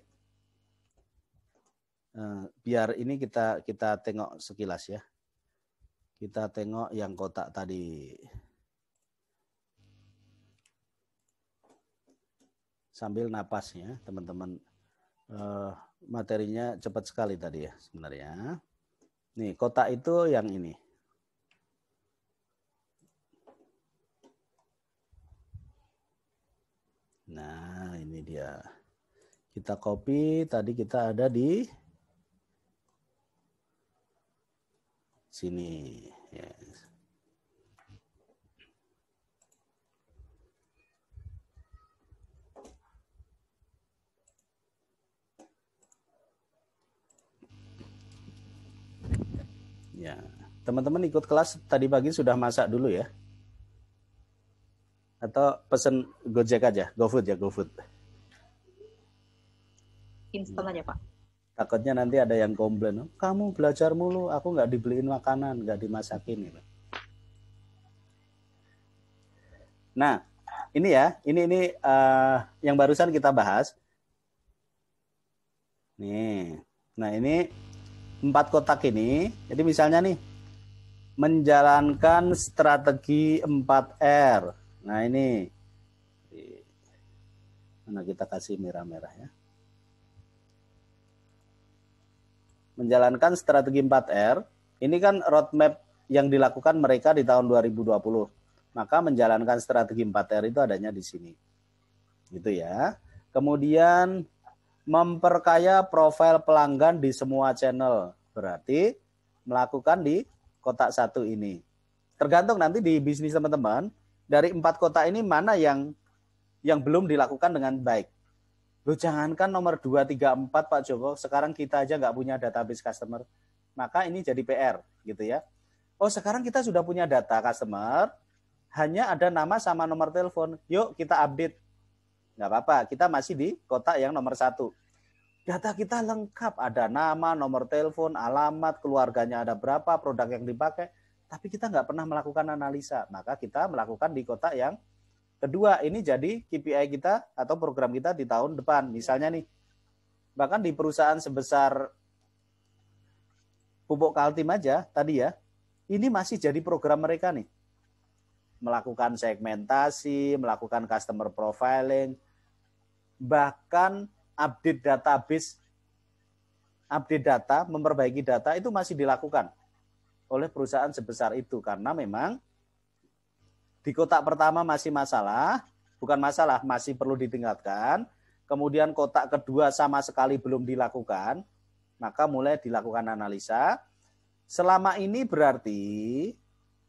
Biar ini kita tengok sekilas ya. Kita tengok yang kotak tadi. Sambil napas ya, teman-teman. Materinya cepat sekali tadi ya sebenarnya. Nih, kotak itu yang ini. Nah, ini dia. Kita copy, tadi kita ada di sini. Yes. Ya, teman-teman ikut kelas tadi pagi sudah masak dulu ya? Atau pesen Gojek aja, GoFood ya, GoFood. Instan aja, Pak. Takutnya nanti ada yang komplain, kamu belajar mulu, aku nggak dibeliin makanan, nggak dimasakin. Gitu. Nah, ini ya, ini yang barusan kita bahas. Nih, nah ini 4 kotak ini, jadi misalnya nih, menjalankan strategi 4R. Nah ini, mana kita kasih merah-merah ya. Menjalankan strategi 4R, ini kan roadmap yang dilakukan mereka di tahun 2020. Maka menjalankan strategi 4R itu adanya di sini. Gitu ya. Kemudian memperkaya profil pelanggan di semua channel. Berarti melakukan di kotak 1 ini. Tergantung nanti di bisnis teman-teman, dari 4 kotak ini mana yang belum dilakukan dengan baik. Loh, jangankan nomor 2, 3, 4 Pak Joko, sekarang kita aja nggak punya database customer. Maka ini jadi PR gitu ya. Oh, sekarang kita sudah punya data customer, hanya ada nama sama nomor telepon. Yuk kita update. Nggak apa-apa, kita masih di kotak yang nomor 1. Data kita lengkap, ada nama, nomor telepon, alamat, keluarganya ada berapa, produk yang dipakai. Tapi kita nggak pernah melakukan analisa. Maka kita melakukan di kotak yang kedua. Ini jadi KPI kita atau program kita di tahun depan. Misalnya nih, bahkan di perusahaan sebesar Pupuk Kaltim aja tadi ya, ini masih jadi program mereka nih. Melakukan segmentasi, melakukan customer profiling, bahkan update database, update data, memperbaiki data itu masih dilakukan oleh perusahaan sebesar itu. Karena memang di kotak pertama masih masalah, bukan masalah, masih perlu ditingkatkan. Kemudian kotak kedua sama sekali belum dilakukan, maka mulai dilakukan analisa. Selama ini berarti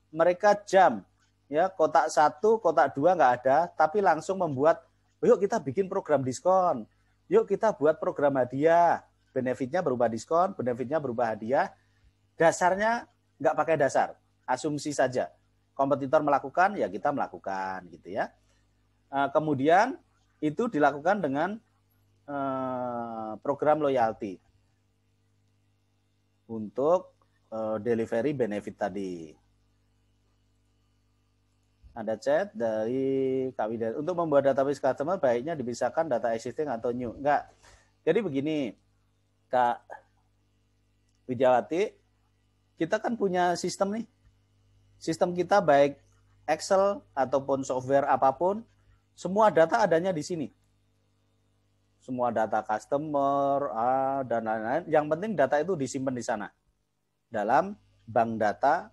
mereka jam, ya kotak 1, kotak 2 nggak ada, tapi langsung membuat, yuk kita bikin program diskon, yuk kita buat program hadiah, benefitnya berubah diskon, benefitnya berubah hadiah. Dasarnya nggak pakai dasar, asumsi saja. Kompetitor melakukan, ya kita melakukan gitu ya. Kemudian itu dilakukan dengan program loyalty untuk delivery benefit tadi. Ada chat dari Kak Widya. Untuk membuat database customer baiknya dipisahkan data existing atau new. Enggak. Jadi begini, Kak Widyawati, kita kan punya sistem nih. Sistem kita baik Excel ataupun software apapun, semua data adanya di sini. Semua data customer dan lain-lain. Yang penting data itu disimpan di sana. Dalam bank data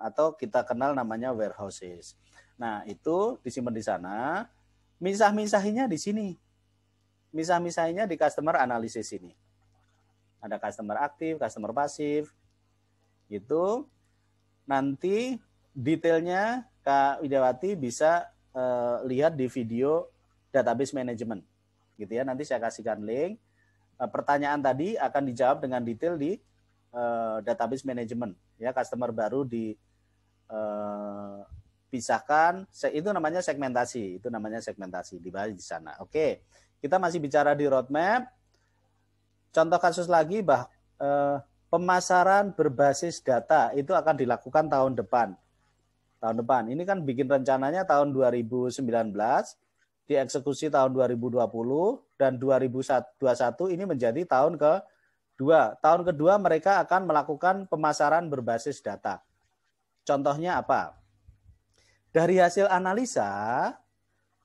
atau kita kenal namanya warehouses. Nah, itu disimpan di sana. Misah-misahinya di sini. Misah-misahinya di customer analysis ini. Ada customer aktif, customer pasif. Gitu. Nanti detailnya Kak Widyawati bisa lihat di video database management. Gitu ya. Nanti saya kasihkan link. Pertanyaan tadi akan dijawab dengan detail di database management. Ya, customer baru dipisahkan. Itu namanya segmentasi. Itu namanya segmentasi. Dibahas di sana. Oke. Kita masih bicara di roadmap. Contoh kasus lagi pemasaran berbasis data itu akan dilakukan tahun depan. Tahun depan. Ini kan bikin rencananya tahun 2019, dieksekusi tahun 2020, dan 2021 ini menjadi tahun kedua. Tahun kedua mereka akan melakukan pemasaran berbasis data. Contohnya apa? Dari hasil analisa,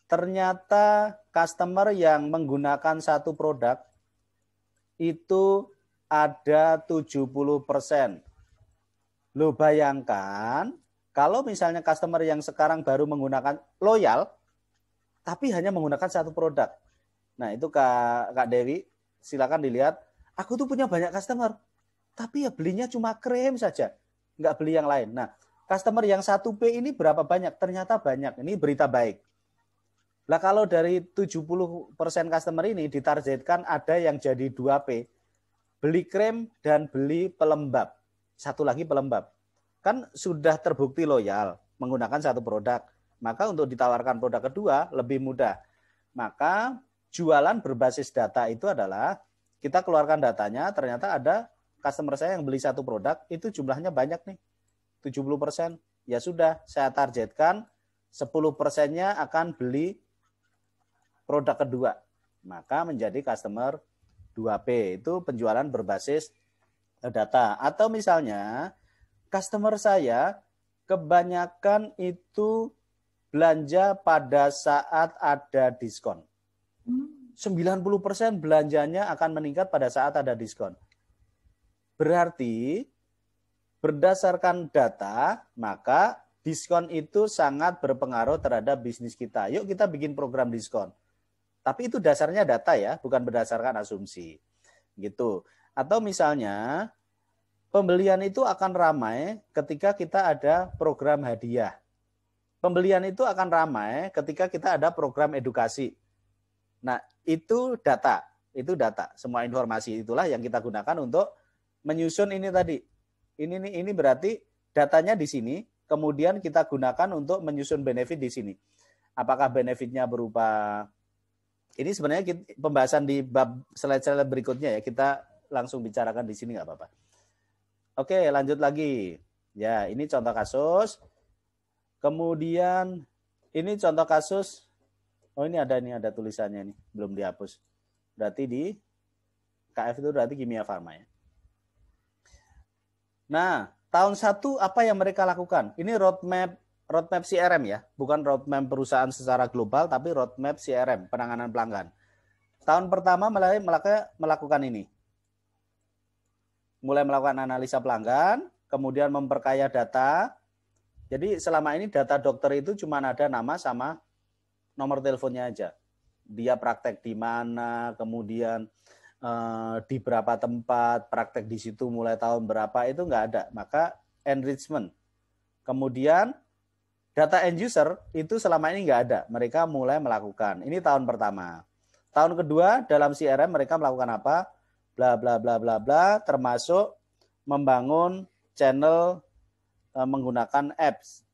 ternyata customer yang menggunakan satu produk itu ada 70%. Lo bayangkan, kalau misalnya customer yang sekarang baru menggunakan loyal, tapi hanya menggunakan satu produk. Nah itu Kak Dewi, silakan dilihat. Aku tuh punya banyak customer, tapi ya belinya cuma krim saja, nggak beli yang lain. Nah, customer yang 1P ini berapa banyak? Ternyata banyak. Ini berita baik. Lah kalau dari 70% customer ini ditargetkan ada yang jadi 2P, beli krim dan beli pelembab. Satu lagi pelembab. Kan sudah terbukti loyal menggunakan satu produk. Maka untuk ditawarkan produk kedua lebih mudah. Maka jualan berbasis data itu adalah kita keluarkan datanya, ternyata ada customer saya yang beli satu produk, itu jumlahnya banyak nih, 70%. Ya sudah, saya targetkan 10%-nya akan beli produk kedua. Maka menjadi customer 2P, itu penjualan berbasis data. Atau misalnya, customer saya kebanyakan itu belanja pada saat ada diskon. 90% belanjanya akan meningkat pada saat ada diskon. Berarti berdasarkan data, maka diskon itu sangat berpengaruh terhadap bisnis kita. Yuk kita bikin program diskon. Tapi itu dasarnya data ya, bukan berdasarkan asumsi. Gitu. Atau misalnya pembelian itu akan ramai ketika kita ada program hadiah. Pembelian itu akan ramai ketika kita ada program edukasi. Nah, itu data. Semua informasi itulah yang kita gunakan untuk menyusun ini tadi. Ini berarti datanya di sini, kemudian kita gunakan untuk menyusun benefit di sini. Apakah benefitnya berupa, ini sebenarnya pembahasan di bab slide-slide berikutnya ya, kita langsung bicarakan di sini nggak apa-apa. Oke, lanjut lagi. Ya, ini contoh kasus. Kemudian ini contoh kasus. Oh, ini ada tulisannya nih, belum dihapus. Berarti di KF itu berarti kimia farma ya. Nah, tahun 1 apa yang mereka lakukan? Ini roadmap CRM ya, bukan roadmap perusahaan secara global, tapi roadmap CRM, penanganan pelanggan. Tahun pertama melakukan ini. Mulai melakukan analisa pelanggan, kemudian memperkaya data. Jadi selama ini data dokter itu cuma ada nama sama nomor teleponnya aja. Dia praktek di mana, kemudian di berapa tempat, praktek di situ mulai tahun berapa, itu nggak ada. Maka enrichment. Kemudian data end user itu selama ini nggak ada. Mereka mulai melakukan. Ini tahun pertama. Tahun kedua dalam CRM mereka melakukan apa? Bla bla bla bla bla, termasuk membangun channel menggunakan apps.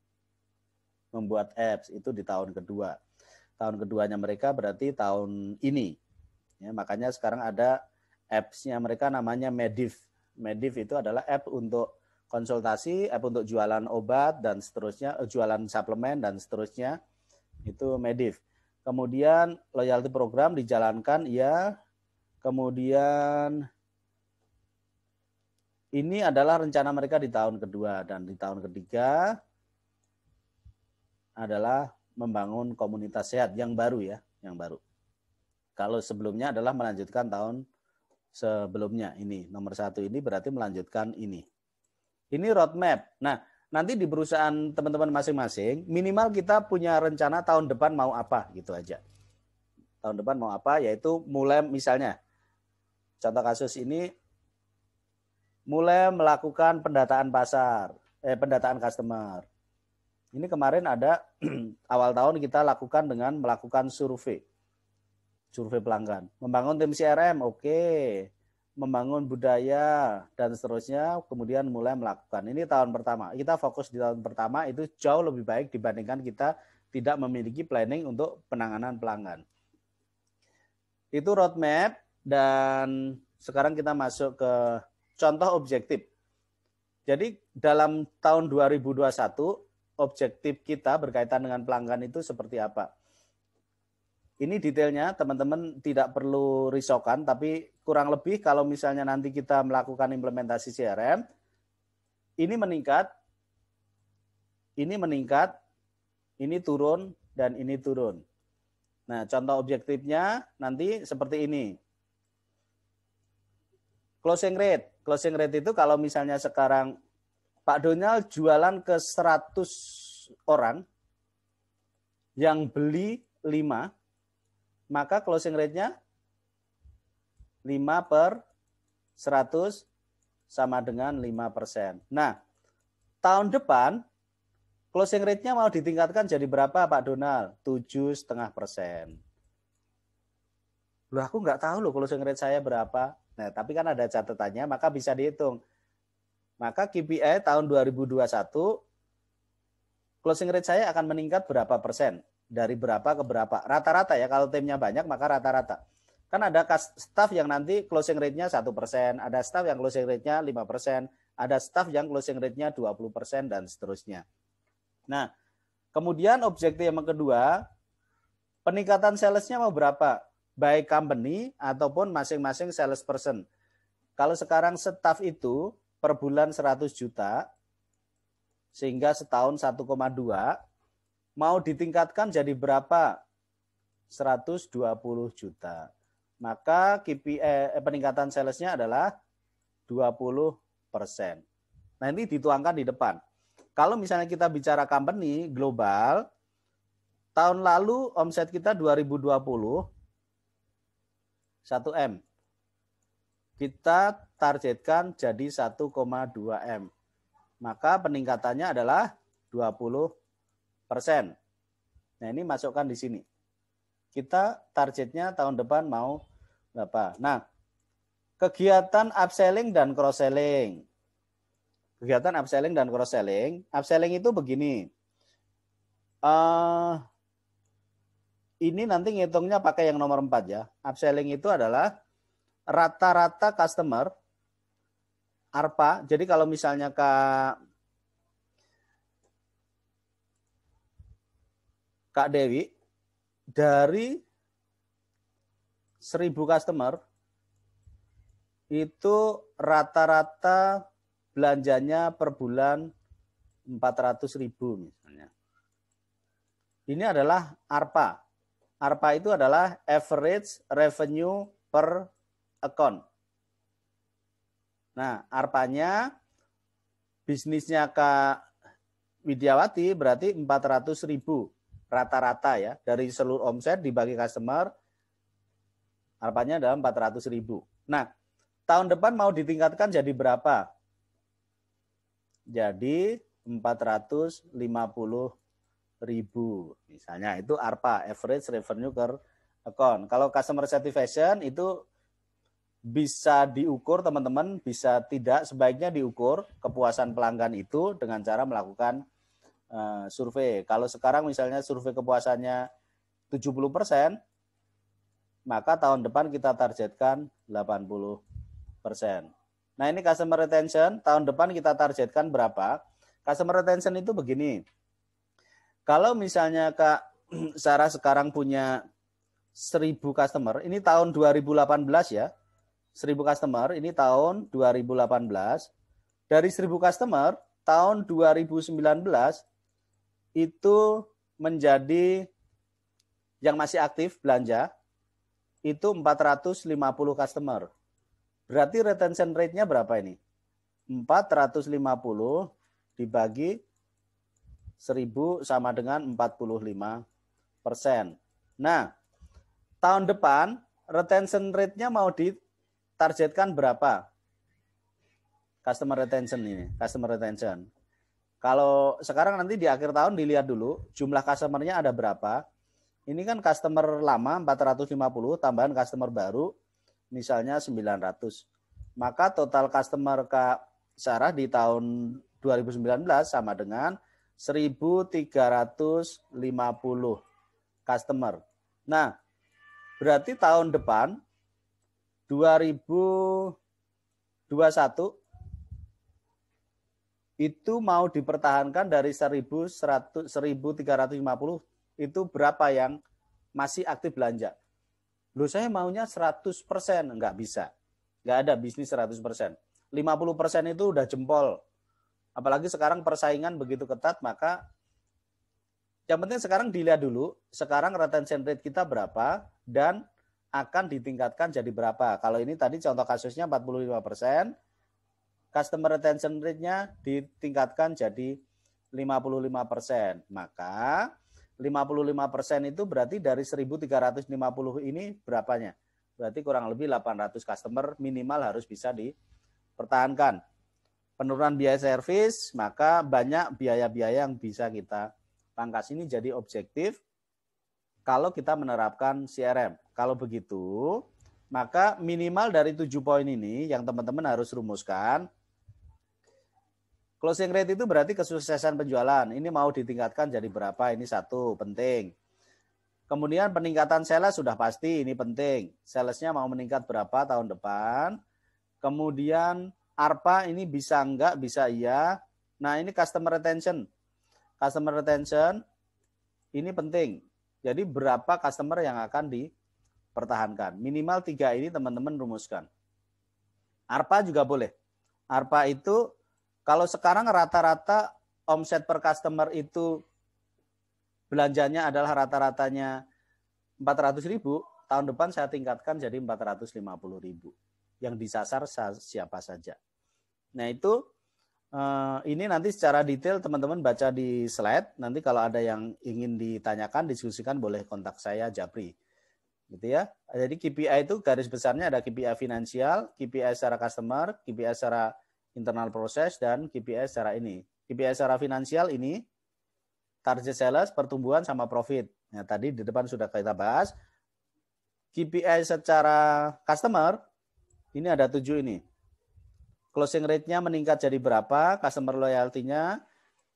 Membuat apps itu di tahun kedua. Tahun keduanya mereka berarti tahun ini. Ya, makanya sekarang ada apps-nya mereka namanya Medif. Medif itu adalah app untuk konsultasi, app untuk jualan obat dan seterusnya, jualan suplemen dan seterusnya. Itu Medif. Kemudian loyalty program dijalankan ya. Kemudian ini adalah rencana mereka di tahun kedua, dan di tahun ketiga adalah membangun komunitas sehat yang baru ya, yang baru. Kalau sebelumnya adalah melanjutkan tahun sebelumnya, ini nomor 1 ini berarti melanjutkan ini. Ini roadmap. Nah, nanti di perusahaan teman-teman masing-masing minimal kita punya rencana tahun depan mau apa, gitu aja. Tahun depan mau apa, yaitu mulai misalnya contoh kasus ini mulai melakukan pendataan pasar, pendataan customer. Ini kemarin ada awal tahun kita lakukan dengan melakukan survei pelanggan. Membangun tim CRM, oke. Membangun budaya dan seterusnya, kemudian mulai melakukan. Ini tahun pertama. Kita fokus di tahun pertama itu jauh lebih baik dibandingkan kita tidak memiliki planning untuk penanganan pelanggan. Itu roadmap, dan sekarang kita masuk ke contoh objektif. Jadi dalam tahun 2021 objektif kita berkaitan dengan pelanggan itu seperti apa. Ini detailnya teman-teman tidak perlu risaukan, tapi kurang lebih kalau misalnya nanti kita melakukan implementasi CRM, ini meningkat, ini turun, dan ini turun. Nah, contoh objektifnya nanti seperti ini. Closing rate. Closing rate itu kalau misalnya sekarang Pak Donald jualan ke 100 orang, yang beli 5, maka closing rate-nya 5/100 sama dengan 5%. Nah, tahun depan closing rate-nya mau ditingkatkan jadi berapa Pak Donald? 7,5%. Loh, aku nggak tahu loh closing rate saya berapa. Nah, tapi kan ada catatannya, maka bisa dihitung. Maka KPI tahun 2021, closing rate saya akan meningkat berapa persen? Dari berapa ke berapa? Rata-rata ya, kalau timnya banyak maka rata-rata. Kan ada staff yang nanti closing rate-nya 1%, ada staff yang closing rate-nya 5%, ada staff yang closing rate-nya 20%, dan seterusnya. Nah, kemudian objektif yang kedua, peningkatan sales-nya mau berapa? Baik company ataupun masing-masing salesperson. Kalau sekarang staff itu per bulan 100 juta, sehingga setahun 1,2, mau ditingkatkan jadi berapa? 120 juta. Maka peningkatan salesnya adalah 20%. Nah, ini dituangkan di depan. Kalau misalnya kita bicara company global, tahun lalu omset kita 2020 1M. Kita targetkan jadi 1,2 M. Maka peningkatannya adalah 20%. Nah, ini masukkan di sini. Kita targetnya tahun depan mau berapa? Nah, kegiatan upselling dan cross-selling. Kegiatan upselling dan cross-selling. Upselling itu begini. Ini nanti ngitungnya pakai yang nomor 4 ya. Upselling itu adalah rata-rata customer ARPA. Jadi kalau misalnya Kak Dewi, dari 1.000 customer, itu rata-rata belanjanya per bulan 400.000 misalnya. Ini adalah ARPA. ARPA itu adalah average revenue per account. Nah, ARPA-nya bisnisnya Kak Widiawati berarti 400.000 rata-rata ya. Dari seluruh omset dibagi customer, ARPA-nya adalah 400.000. Nah, tahun depan mau ditingkatkan jadi berapa? Jadi 450.000 misalnya, itu ARPA, average revenue per account. Kalau customer satisfaction itu bisa diukur teman-teman, bisa tidak, sebaiknya diukur kepuasan pelanggan itu dengan cara melakukan survei. Kalau sekarang misalnya survei kepuasannya 70%, maka tahun depan kita targetkan 80%. Nah, ini customer retention, tahun depan kita targetkan berapa? Customer retention itu begini. Kalau misalnya Kak Sarah sekarang punya 1.000 customer, ini tahun 2018 ya. 1.000 customer, ini tahun 2018. Dari 1.000 customer, tahun 2019 itu menjadi yang masih aktif belanja, itu 450 customer. Berarti retention rate-nya berapa ini? 450 dibagi 1.000 sama dengan 45%. Nah, tahun depan retention rate-nya mau ditargetkan berapa? Customer retention ini, customer retention. Kalau sekarang nanti di akhir tahun dilihat dulu jumlah customer-nya ada berapa. Ini kan customer lama 450, tambahan customer baru misalnya 900. Maka total customer Kak Sarah di tahun 2019 sama dengan 1.350 customer. Nah, berarti tahun depan 2021 itu mau dipertahankan dari 1.350 itu berapa yang masih aktif belanja? Loh saya maunya 100%, nggak bisa. Nggak ada bisnis 100%. 50% itu udah jempol. Apalagi sekarang persaingan begitu ketat, maka yang penting sekarang dilihat dulu, sekarang retention rate kita berapa dan akan ditingkatkan jadi berapa. Kalau ini tadi contoh kasusnya 45%, customer retention rate-nya ditingkatkan jadi 55%. Maka 55% itu berarti dari 1.350 ini berapanya? Berarti kurang lebih 800 customer minimal harus bisa dipertahankan. Penurunan biaya servis, maka banyak biaya-biaya yang bisa kita pangkas. Ini jadi objektif kalau kita menerapkan CRM. Kalau begitu, maka minimal dari 7 poin ini yang teman-teman harus rumuskan. Closing rate itu berarti kesuksesan penjualan. Ini mau ditingkatkan jadi berapa? Ini satu, penting. Kemudian peningkatan sales sudah pasti, ini penting. Salesnya mau meningkat berapa tahun depan. Kemudian ARPA ini bisa enggak, bisa iya. Nah ini customer retention. Customer retention ini penting. Jadi berapa customer yang akan dipertahankan. Minimal 3 ini teman-teman rumuskan. ARPA juga boleh. ARPA itu kalau sekarang rata-rata omset per customer itu belanjanya adalah rata-ratanya 400.000, tahun depan saya tingkatkan jadi 450.000. Yang disasar siapa saja. Nah itu ini nanti secara detail teman-teman baca di slide. Nanti kalau ada yang ingin ditanyakan, diskusikan boleh kontak saya Japri. Gitu ya. Jadi KPI itu garis besarnya ada KPI finansial, KPI secara customer, KPI secara internal proses, dan KPI secara ini. KPI secara finansial ini target sales, pertumbuhan, sama profit. Nah, tadi di depan sudah kita bahas. KPI secara customer, ini ada 7 ini. Closing rate-nya meningkat jadi berapa, customer loyalty-nya,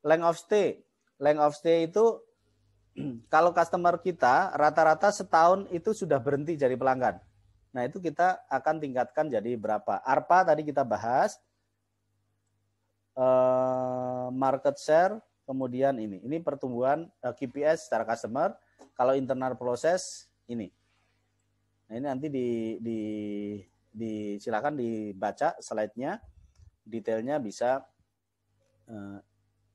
length of stay. Length of stay itu kalau customer kita rata-rata setahun itu sudah berhenti jadi pelanggan. Nah, itu kita akan tingkatkan jadi berapa. ARPA tadi kita bahas. Market share, kemudian ini pertumbuhan KPI secara customer. Kalau internal proses ini. Nah, ini nanti silakan dibaca slide-nya, detailnya bisa.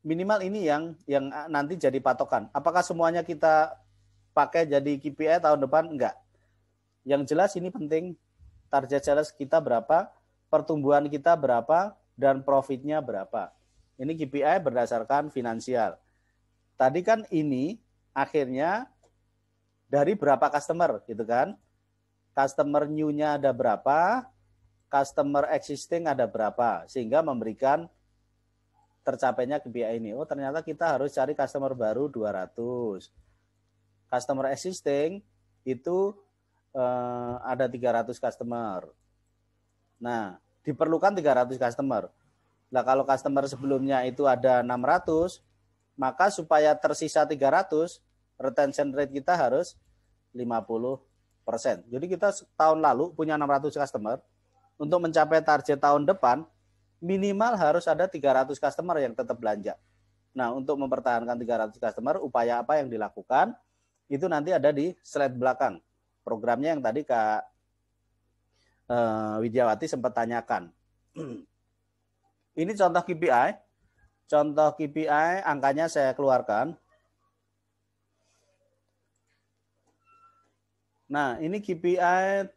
Minimal ini yang nanti jadi patokan. Apakah semuanya kita pakai jadi KPI tahun depan? Enggak. Yang jelas ini penting, target sales kita berapa, pertumbuhan kita berapa, dan profitnya berapa. Ini KPI berdasarkan finansial. Tadi kan ini akhirnya dari berapa customer gitu kan. Customer new-nya ada berapa, customer existing ada berapa, sehingga memberikan tercapainya KPI ini. Oh ternyata kita harus cari customer baru 200. Customer existing itu ada 300 customer. Nah, diperlukan 300 customer. Nah, kalau customer sebelumnya itu ada 600, maka supaya tersisa 300, retention rate kita harus 50%. Jadi kita tahun lalu punya 600 customer, untuk mencapai target tahun depan, minimal harus ada 300 customer yang tetap belanja. Nah, untuk mempertahankan 300 customer, upaya apa yang dilakukan, itu nanti ada di slide belakang. Programnya yang tadi Kak Widyawati sempat tanyakan. Ini contoh KPI. Contoh KPI, angkanya saya keluarkan. Nah, ini KPI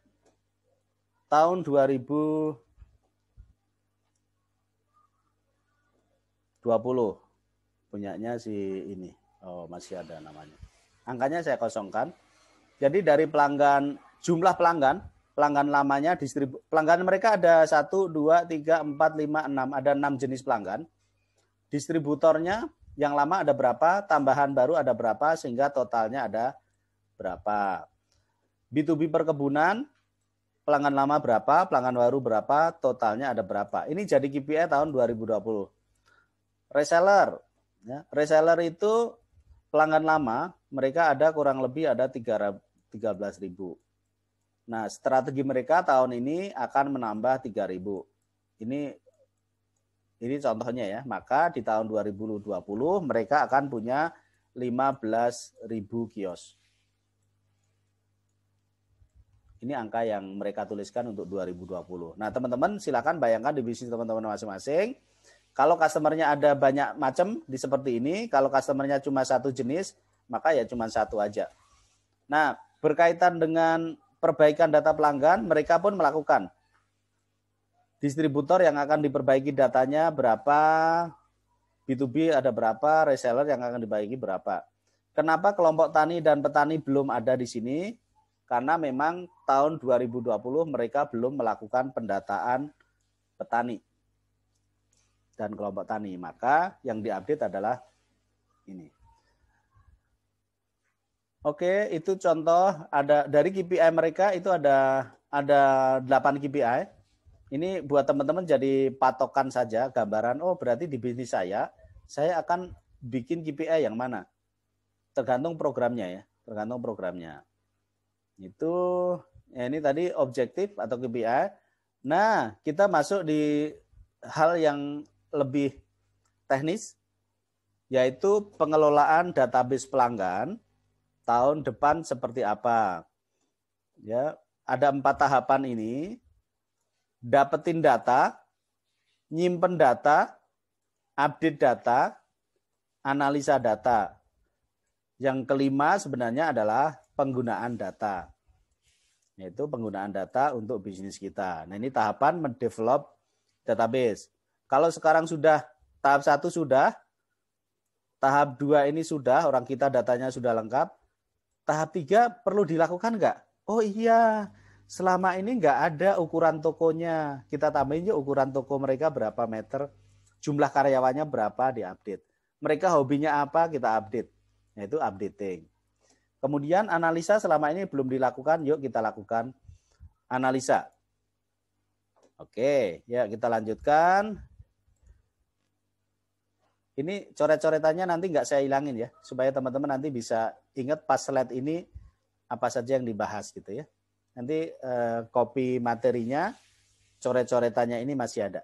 tahun 2020. Punyanya si ini. Oh, masih ada namanya. Angkanya saya kosongkan. Jadi dari pelanggan, jumlah pelanggan lamanya, pelanggan mereka ada 1, 2, 3, 4, 5, 6. Ada 6 jenis pelanggan. Distributornya yang lama ada berapa, tambahan baru ada berapa, sehingga totalnya ada berapa. B2B perkebunan, pelanggan lama berapa, pelanggan baru berapa, totalnya ada berapa. Ini jadi KPI tahun 2020. Reseller. Ya, reseller itu pelanggan lama, mereka ada kurang lebih ada 13.000. Nah, strategi mereka tahun ini akan menambah 3.000. Ini Ini contohnya ya. Maka di tahun 2020 mereka akan punya 15.000 kios. Ini angka yang mereka tuliskan untuk 2020. Nah, teman-teman silakan bayangkan di bisnis teman-teman masing-masing. Kalau customernya ada banyak macam di seperti ini, kalau customernya cuma satu jenis, maka ya cuma satu aja. Nah, berkaitan dengan perbaikan data pelanggan, mereka pun melakukan. Distributor yang akan diperbaiki datanya berapa, B2B ada berapa, reseller yang akan diperbaiki berapa. Kenapa kelompok tani dan petani belum ada di sini? Karena memang tahun 2020 mereka belum melakukan pendataan petani dan kelompok tani. Maka yang diupdate adalah ini. Oke, itu contoh ada dari KPI mereka itu ada 8 KPI. Ini buat teman-teman jadi patokan saja gambaran, oh berarti di bisnis saya akan bikin KPI yang mana? Tergantung programnya ya, tergantung programnya. Itu ya ini tadi objektif atau KPI. Nah, kita masuk di hal yang lebih teknis, yaitu pengelolaan database pelanggan tahun depan seperti apa. Ya, ada 4 tahapan ini. Dapetin data, nyimpen data, update data, analisa data. Yang kelima sebenarnya adalah penggunaan data, yaitu penggunaan data untuk bisnis kita. Nah, ini tahapan mendevelop database. Kalau sekarang sudah tahap 1 sudah, tahap 2 ini sudah, orang kita datanya sudah lengkap. Tahap 3 perlu dilakukan nggak? Oh iya, selama ini nggak ada ukuran tokonya. Kita tambahin yuk ukuran toko mereka berapa meter, jumlah karyawannya berapa, diupdate. Mereka hobinya apa, kita update. Yaitu updating. Kemudian analisa selama ini belum dilakukan, yuk kita lakukan analisa. Oke, ya kita lanjutkan. Ini coret-coretannya nanti nggak saya hilangin ya, supaya teman-teman nanti bisa ingat pas slide ini apa saja yang dibahas gitu ya. Nanti copy materinya, coret-coretannya ini masih ada.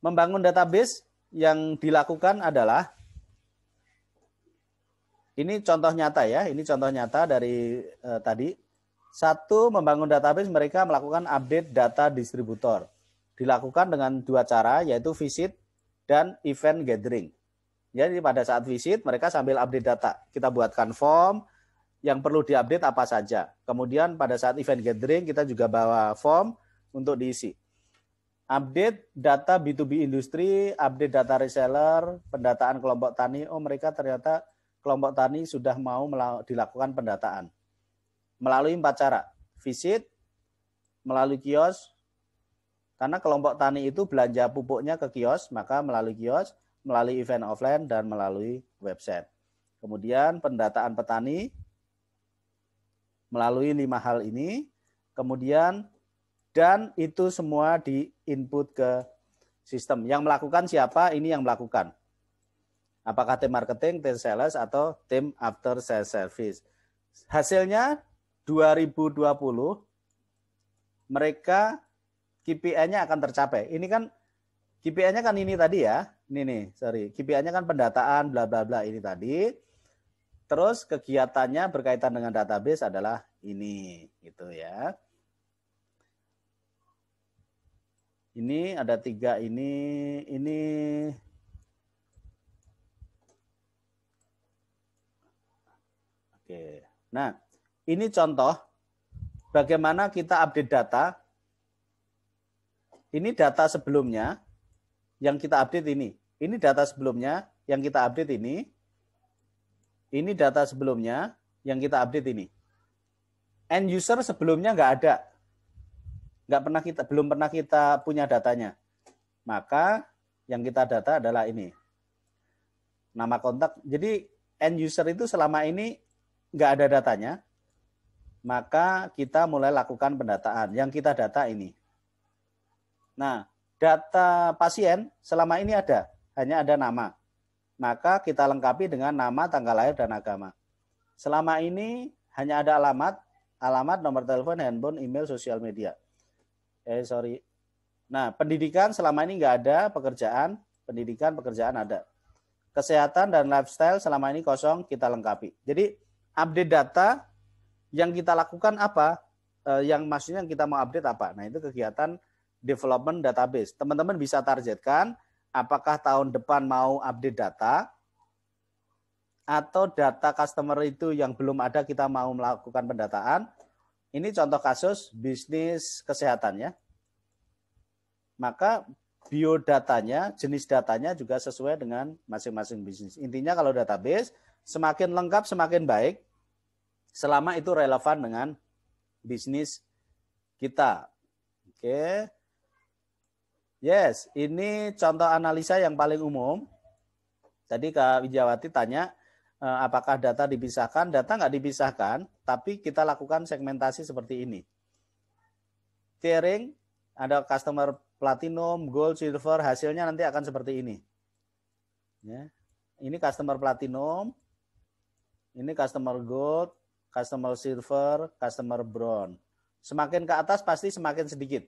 Membangun database yang dilakukan adalah ini contoh nyata ya, ini contoh nyata dari tadi. 1, membangun database mereka melakukan update data distributor. Dilakukan dengan 2 cara, yaitu visit dan event gathering. Jadi pada saat visit mereka sambil update data. Kita buatkan form yang perlu diupdate apa saja. Kemudian pada saat event gathering kita juga bawa form untuk diisi. Update data B2B industri, update data reseller, pendataan kelompok tani. Oh mereka ternyata kelompok tani sudah mau dilakukan pendataan. Melalui 4 cara. Visit, melalui kios, karena kelompok tani itu belanja pupuknya ke kios, maka melalui kios, melalui event offline, dan melalui website. Kemudian pendataan petani, melalui 5 hal ini. Kemudian, dan itu semua di-input ke sistem. Yang melakukan siapa? Ini yang melakukan. Apakah tim marketing, tim sales, atau tim after sales service. Hasilnya 2020 mereka KPI-nya akan tercapai. Ini kan KPI-nya kan ini tadi ya. Ini nih, sorry. KPI-nya kan pendataan bla bla bla ini tadi. Terus kegiatannya berkaitan dengan database adalah ini gitu ya. Ini ada 3 ini Oke. Nah, ini contoh bagaimana kita update data. Ini data sebelumnya yang kita update ini. Ini data sebelumnya yang kita update ini. Ini data sebelumnya yang kita update ini. End user sebelumnya nggak ada. Belum pernah kita punya datanya. Maka yang kita data adalah ini. Nama kontak. Jadi end user itu selama ini nggak ada datanya, maka kita mulai lakukan pendataan. Yang kita data ini. Nah, data pasien selama ini ada, hanya ada nama. Maka kita lengkapi dengan nama, tanggal lahir, dan agama. Selama ini hanya ada alamat, nomor telepon, handphone, email, sosial media. Nah, pendidikan selama ini nggak ada, pekerjaan ada. Kesehatan dan lifestyle selama ini kosong, kita lengkapi. Jadi update data yang kita lakukan apa? Yang maksudnya kita mau update apa? Nah, itu kegiatan development database. Teman-teman bisa targetkan apakah tahun depan mau update data atau data customer itu yang belum ada kita mau melakukan pendataan. Ini contoh kasus bisnis kesehatan ya. Maka biodatanya, jenis datanya juga sesuai dengan masing-masing bisnis. Intinya kalau database semakin lengkap semakin baik selama itu relevan dengan bisnis kita. Oke. Yes, ini contoh analisa yang paling umum. Tadi Kak Widiawati tanya apakah data dipisahkan? Data nggak dipisahkan, tapi kita lakukan segmentasi seperti ini. Tiering, ada customer platinum, gold, silver, hasilnya nanti akan seperti ini. Ya. Ini customer platinum, ini customer gold, customer silver, customer bronze. Semakin ke atas pasti semakin sedikit.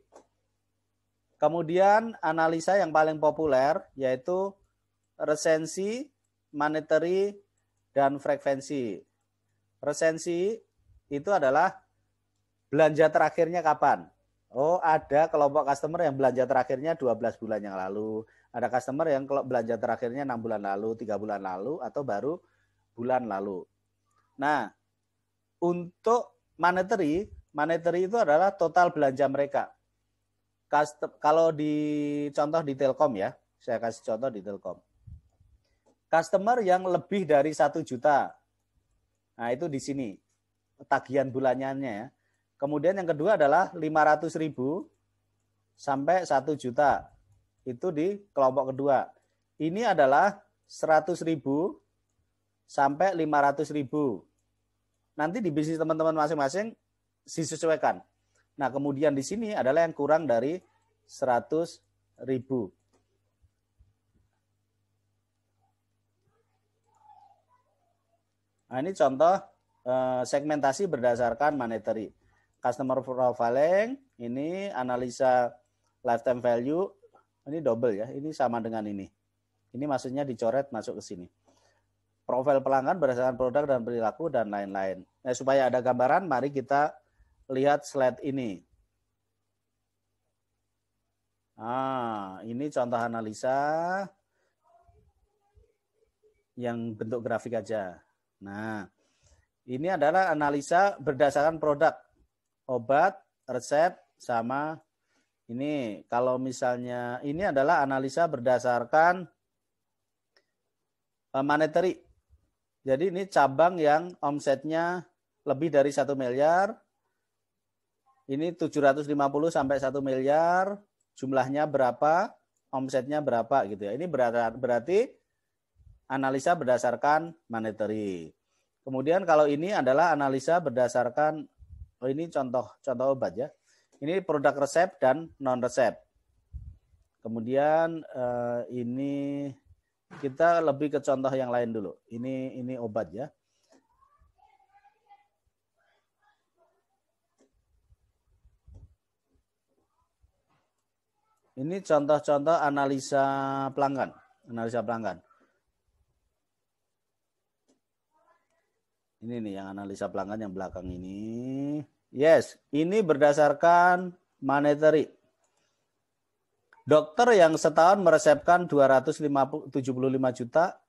Kemudian analisa yang paling populer yaitu resensi, monetary, dan frekuensi. Resensi itu adalah belanja terakhirnya kapan. Oh, ada kelompok customer yang belanja terakhirnya 12 bulan yang lalu. Ada customer yang kalau belanja terakhirnya 6 bulan lalu, 3 bulan lalu, atau baru bulan lalu. Nah, untuk monetary itu adalah total belanja mereka. Kalau di contoh di Telkom ya, saya kasih contoh di Telkom. Customer yang lebih dari 1 juta. Nah, itu di sini. Tagihan bulanannya ya. Kemudian yang kedua adalah 500.000 sampai 1 juta. Itu di kelompok kedua. Ini adalah 100.000 sampai 500.000. Nanti di bisnis teman-teman masing-masing disesuaikan. Nah, kemudian di sini adalah yang kurang dari 100.000. Nah, ini contoh segmentasi berdasarkan monetary. Customer profiling, ini analisa lifetime value, ini double ya, ini sama dengan ini. Ini maksudnya dicoret masuk ke sini. Profil pelanggan berdasarkan produk dan perilaku dan lain-lain. Nah, supaya ada gambaran, mari kita lihat slide ini. Nah, ini contoh analisa yang bentuk grafik aja. Nah, ini adalah analisa berdasarkan produk. Obat, resep, sama ini. Kalau misalnya ini adalah analisa berdasarkan monetary. Jadi ini cabang yang omsetnya lebih dari 1 miliar. Ini 750 sampai 1 miliar. Jumlahnya berapa, omsetnya berapa gitu ya. Ini berarti analisa berdasarkan monetary. Kemudian kalau ini adalah analisa berdasarkan ini contoh obat ya. Ini produk resep dan non resep. Kemudian ini kita lebih ke contoh yang lain dulu. Ini obat ya. Ini contoh-contoh analisa pelanggan. Ini nih yang analisa pelanggan yang belakang ini. Yes, ini berdasarkan monetary. Dokter yang setahun meresepkan 275 juta,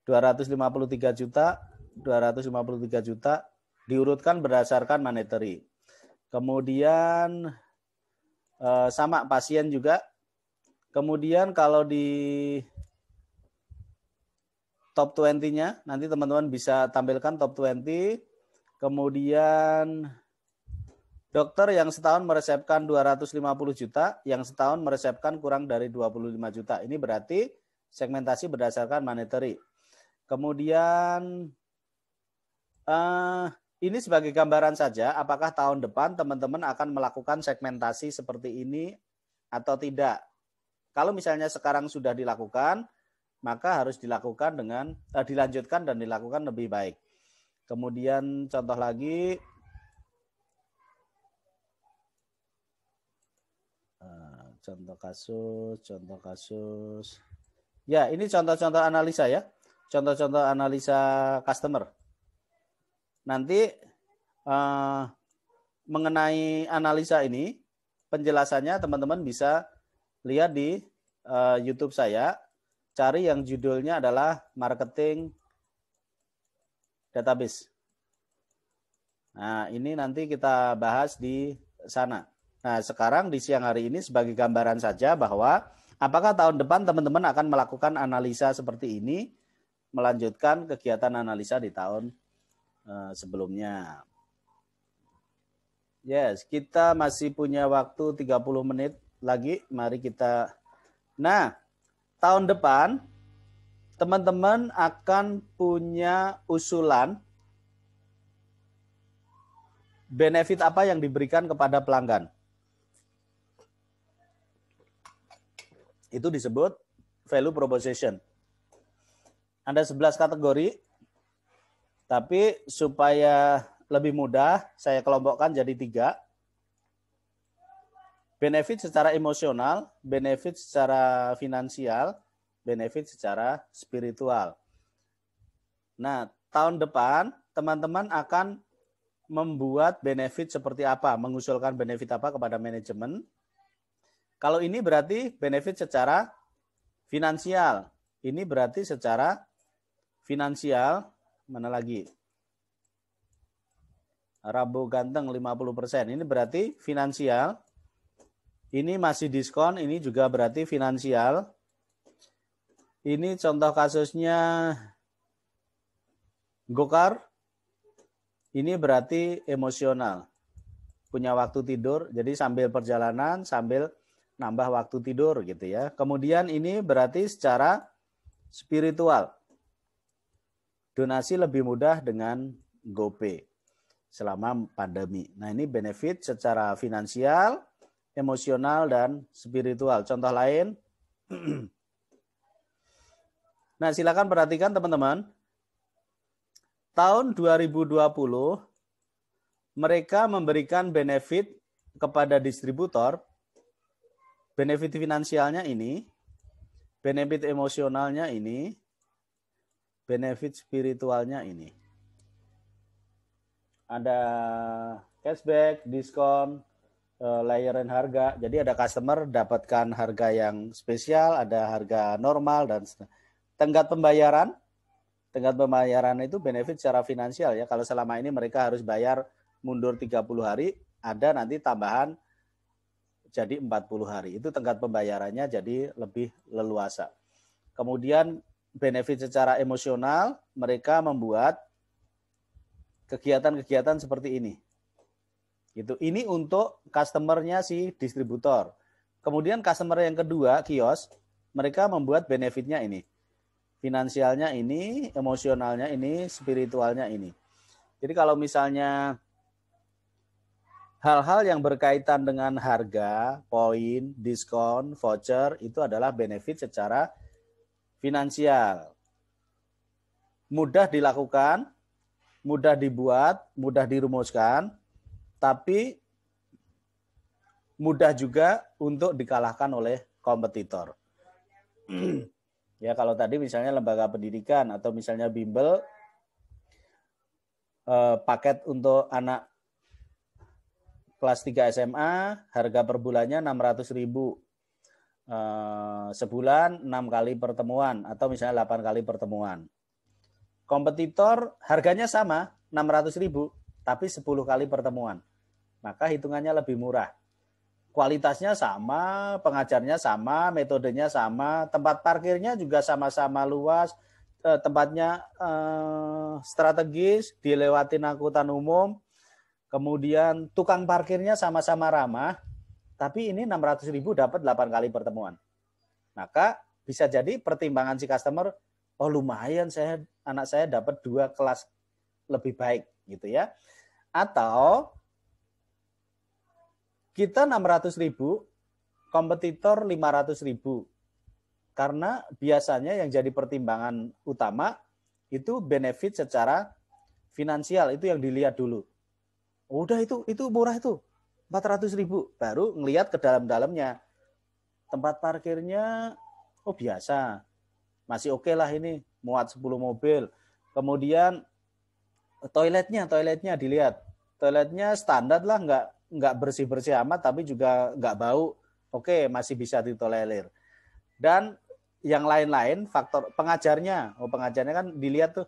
253 juta, 253 juta, diurutkan berdasarkan monetary. Kemudian sama pasien juga. Kemudian kalau di top 20-nya, nanti teman-teman bisa tampilkan top 20. Kemudian dokter yang setahun meresepkan 250 juta, yang setahun meresepkan kurang dari 25 juta. Ini berarti segmentasi berdasarkan monetary. Kemudian ini sebagai gambaran saja, apakah tahun depan teman-teman akan melakukan segmentasi seperti ini atau tidak. Kalau misalnya sekarang sudah dilakukan, maka harus dilakukan dengan dilanjutkan dan dilakukan lebih baik. Kemudian contoh lagi, contoh kasus. Ya, ini contoh-contoh analisa ya. Contoh-contoh analisa customer. Nanti mengenai analisa ini, penjelasannya teman-teman bisa lihat di YouTube saya. Cari yang judulnya adalah Marketing Database. Nah, ini nanti kita bahas di sana. Nah, sekarang di siang hari ini sebagai gambaran saja bahwa apakah tahun depan teman-teman akan melakukan analisa seperti ini, melanjutkan kegiatan analisa di tahun sebelumnya. Yes, kita masih punya waktu 30 menit lagi. Mari kita. Nah, tahun depan teman-teman akan punya usulan benefit apa yang diberikan kepada pelanggan. Itu disebut value proposition. Ada 11 kategori, tapi supaya lebih mudah, saya kelompokkan jadi 3. Benefit secara emosional, benefit secara finansial, benefit secara spiritual. Nah, tahun depan teman-teman akan membuat benefit seperti apa, mengusulkan benefit apa kepada manajemen. Kalau ini berarti benefit secara finansial. Ini berarti secara finansial, mana lagi? Rabu ganteng 50%. Ini berarti finansial. Ini masih diskon, ini juga berarti finansial. Ini contoh kasusnya Gokar. Ini berarti emosional. Punya waktu tidur, jadi sambil perjalanan, sambil nambah waktu tidur gitu ya. Kemudian ini berarti secara spiritual. Donasi lebih mudah dengan GoPay selama pandemi. Nah, ini benefit secara finansial, emosional, dan spiritual. Contoh lain. Nah, silakan perhatikan teman-teman. Tahun 2020, mereka memberikan benefit kepada distributor. Benefit finansialnya ini, benefit emosionalnya ini, benefit spiritualnya ini. Ada cashback, diskon, layanan harga. Jadi ada customer dapatkan harga yang spesial, ada harga normal, dan tenggat pembayaran. Tenggat pembayaran itu benefit secara finansial ya. Kalau selama ini mereka harus bayar mundur 30 hari, ada nanti tambahan jadi 40 hari. Itu tenggat pembayarannya jadi lebih leluasa. Kemudian benefit secara emosional, mereka membuat kegiatan-kegiatan seperti ini. Gitu. Ini untuk customer-nya si distributor. Kemudian customer yang kedua, kios, mereka membuat benefitnya ini. Finansialnya ini, emosionalnya ini, spiritualnya ini. Jadi kalau misalnya hal-hal yang berkaitan dengan harga, poin, diskon, voucher, itu adalah benefit secara finansial. Mudah dilakukan, mudah dibuat, mudah dirumuskan, tapi mudah juga untuk dikalahkan oleh kompetitor. Ya, kalau tadi misalnya lembaga pendidikan atau misalnya bimbel, paket untuk anak kelas 3 SMA, harga per bulannya 600.000. Sebulan 6 kali pertemuan atau misalnya 8 kali pertemuan. Kompetitor harganya sama, 600.000, tapi 10 kali pertemuan. Maka hitungannya lebih murah. Kualitasnya sama, pengajarnya sama, metodenya sama, tempat parkirnya juga sama-sama luas, tempatnya strategis, dilewatin angkutan umum, kemudian tukang parkirnya sama-sama ramah, tapi ini 600.000 dapat 8 kali pertemuan. Maka bisa jadi pertimbangan si customer, oh lumayan anak saya dapat 2 kelas lebih baik gitu ya. Atau kita 600.000, kompetitor 500.000. Karena biasanya yang jadi pertimbangan utama itu benefit secara finansial, itu yang dilihat dulu. Udah itu murah itu, 400.000. Baru ngelihat ke dalam-dalamnya. tempat parkirnya oh biasa, masih oke lah ini, muat 10 mobil. Kemudian toiletnya dilihat, toiletnya standar lah, nggak bersih-bersih amat, tapi juga nggak bau, oke masih bisa ditolerir. Dan yang lain-lain faktor pengajarnya kan dilihat tuh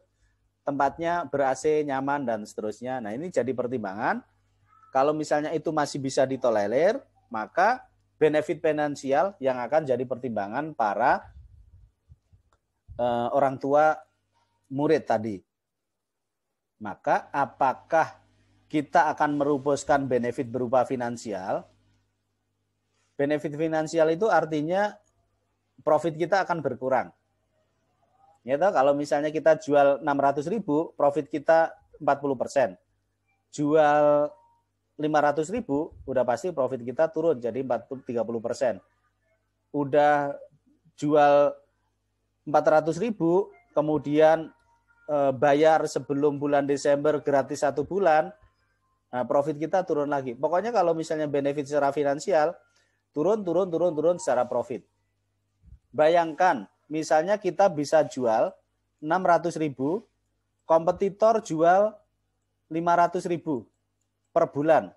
tempatnya ber-AC, nyaman dan seterusnya. Nah ini jadi pertimbangan. Kalau misalnya itu masih bisa ditolerir, maka benefit finansial yang akan jadi pertimbangan para orang tua murid tadi. Maka apakah kita akan merumuskan benefit berupa finansial? Benefit finansial itu artinya profit kita akan berkurang. Ya toh, kalau misalnya kita jual 600.000, profit kita 40%. Jual 500.000, udah pasti profit kita turun jadi 30%. Udah jual 400.000, kemudian bayar sebelum bulan Desember gratis 1 bulan, nah profit kita turun lagi. Pokoknya kalau misalnya benefit secara finansial, turun secara profit. Bayangkan, misalnya kita bisa jual 600.000, kompetitor jual 500.000 per bulan.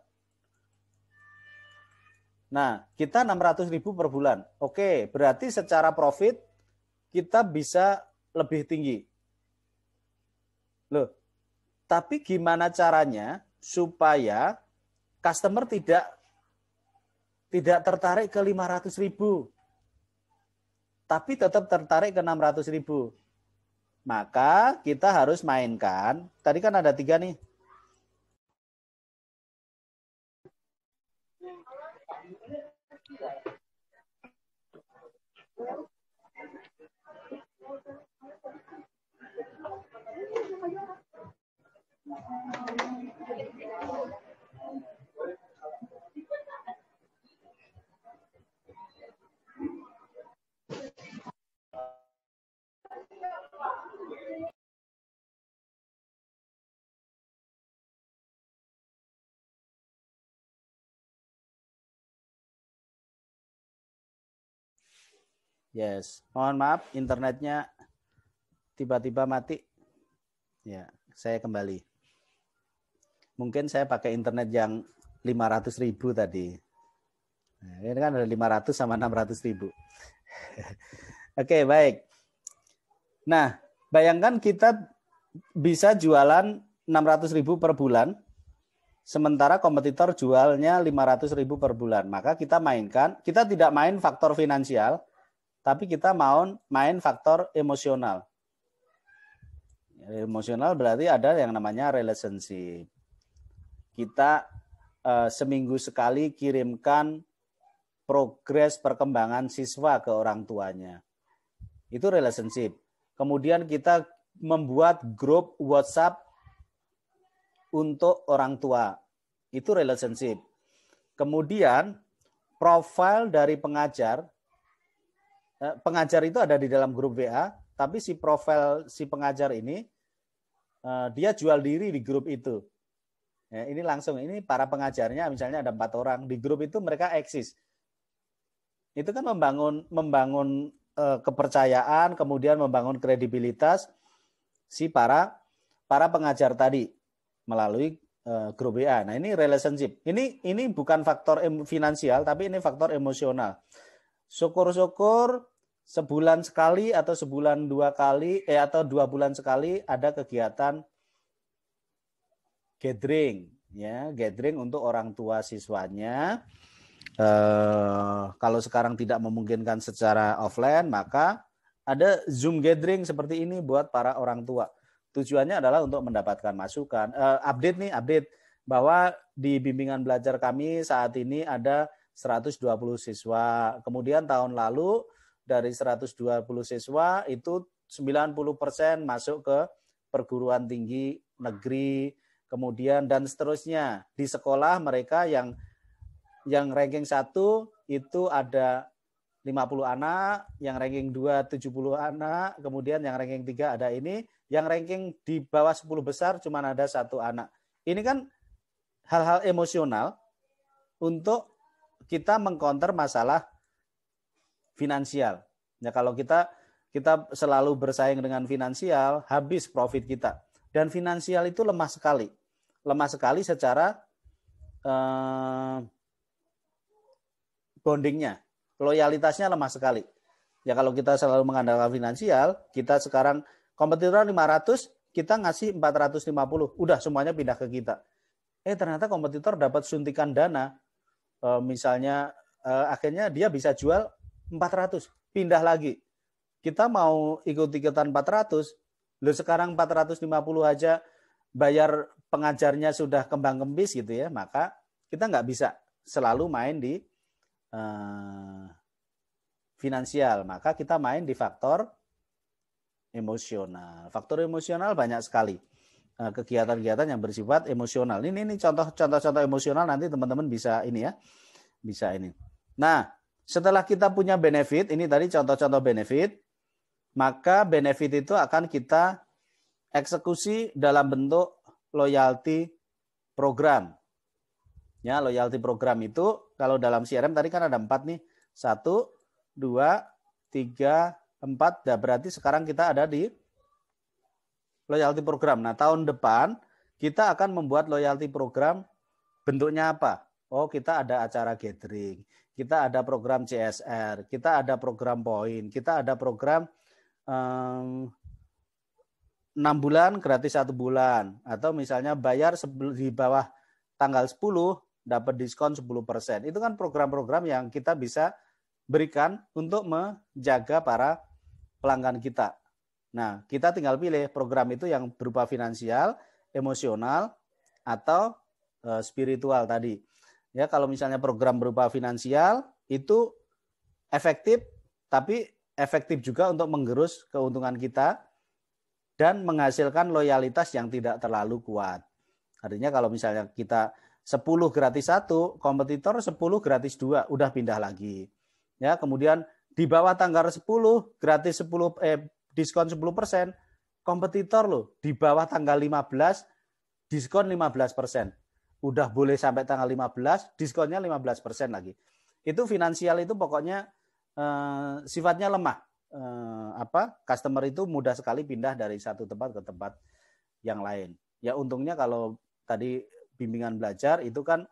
Nah, kita 600.000 per bulan. Oke, berarti secara profit kita bisa lebih tinggi. Loh, tapi gimana caranya supaya customer tidak tertarik ke 500.000, tapi tetap tertarik ke 600.000? Maka kita harus mainkan, tadi kan ada 3 nih. Yes, mohon maaf internetnya tiba-tiba mati. Ya, saya kembali. Mungkin saya pakai internet yang 500.000 tadi. Nah, ini kan ada 500 sama 600.000. Oke, baik. Nah, bayangkan kita bisa jualan 600.000 per bulan, sementara kompetitor jualnya 500.000 per bulan. Maka kita tidak main faktor finansial, tapi kita mau main faktor emosional. Emosional berarti ada yang namanya relationship. Kita seminggu sekali kirimkan progres perkembangan siswa ke orang tuanya. Itu relationship. Kemudian kita membuat grup WhatsApp untuk orang tua. Itu relationship. Kemudian profil dari pengajar itu ada di dalam grup WA, tapi si profil si pengajar ini dia jual diri di grup itu. Ya, ini langsung, ini para pengajarnya misalnya ada 4 orang di grup itu, mereka eksis. Itu kan membangun kepercayaan, kemudian membangun kredibilitas si para pengajar tadi melalui grup WA. Nah, ini relationship. Ini bukan faktor finansial, tapi ini faktor emosional. Syukur-syukur sebulan sekali atau sebulan 2 kali atau 2 bulan sekali ada kegiatan gathering untuk orang tua siswanya. Kalau sekarang tidak memungkinkan secara offline, maka ada Zoom gathering seperti ini buat para orang tua. Tujuannya adalah untuk mendapatkan masukan. Update bahwa di bimbingan belajar kami saat ini ada 120 siswa. Kemudian tahun lalu dari 120 siswa itu 90% masuk ke perguruan tinggi negeri, kemudian dan seterusnya. Di sekolah mereka yang ranking 1 itu ada 50 anak, yang ranking 2 70 anak, kemudian yang ranking 3 ada ini, yang ranking di bawah 10 besar cuma ada 1 anak. Ini kan hal-hal emosional untuk kita mengcounter masalah finansial. Ya kalau kita selalu bersaing dengan finansial, habis profit kita. Dan finansial itu lemah sekali. Lemah sekali secara bondingnya. Loyalitasnya lemah sekali. Ya kalau kita selalu mengandalkan finansial, kita sekarang kompetitor 500, kita ngasih 450. Udah semuanya pindah ke kita. Ternyata kompetitor dapat suntikan dana. Misalnya akhirnya dia bisa jual 400, pindah lagi. Kita mau ikut-ikutan 400, sekarang 450 aja bayar pengajarnya sudah kembang-kembis gitu ya, maka kita nggak bisa selalu main di finansial, maka kita main di faktor emosional. Faktor emosional banyak sekali. Kegiatan-kegiatan yang bersifat emosional. Ini contoh-contoh emosional nanti teman-teman bisa ini ya. Bisa ini. Nah, setelah kita punya benefit, ini tadi contoh-contoh benefit, maka benefit itu akan kita eksekusi dalam bentuk loyalty program. Ya, loyalty program itu kalau dalam CRM tadi kan ada 4 nih. 1, 2, 3, 4. Nah, berarti sekarang kita ada di loyalty program. Nah, tahun depan kita akan membuat loyalty program bentuknya apa? Oh, kita ada acara gathering, kita ada program CSR, kita ada program poin, kita ada program 6 bulan gratis 1 bulan. Atau misalnya bayar di bawah tanggal 10 dapat diskon 10%. Itu kan program-program yang kita bisa berikan untuk menjaga para pelanggan kita. Nah, kita tinggal pilih program itu yang berupa finansial, emosional, atau spiritual tadi. Ya, kalau misalnya program berupa finansial itu efektif, tapi efektif juga untuk menggerus keuntungan kita dan menghasilkan loyalitas yang tidak terlalu kuat. Artinya kalau misalnya kita 10 gratis 1, kompetitor 10 gratis 2, udah pindah lagi. Ya, kemudian di bawah tanggal 10 gratis 10 diskon 10%, kompetitor loh di bawah tanggal 15 diskon 15%. Udah boleh sampai tanggal 15, diskonnya 15% lagi. Itu finansial itu pokoknya sifatnya lemah. Customer itu mudah sekali pindah dari satu tempat ke tempat yang lain. Ya untungnya kalau tadi bimbingan belajar itu kan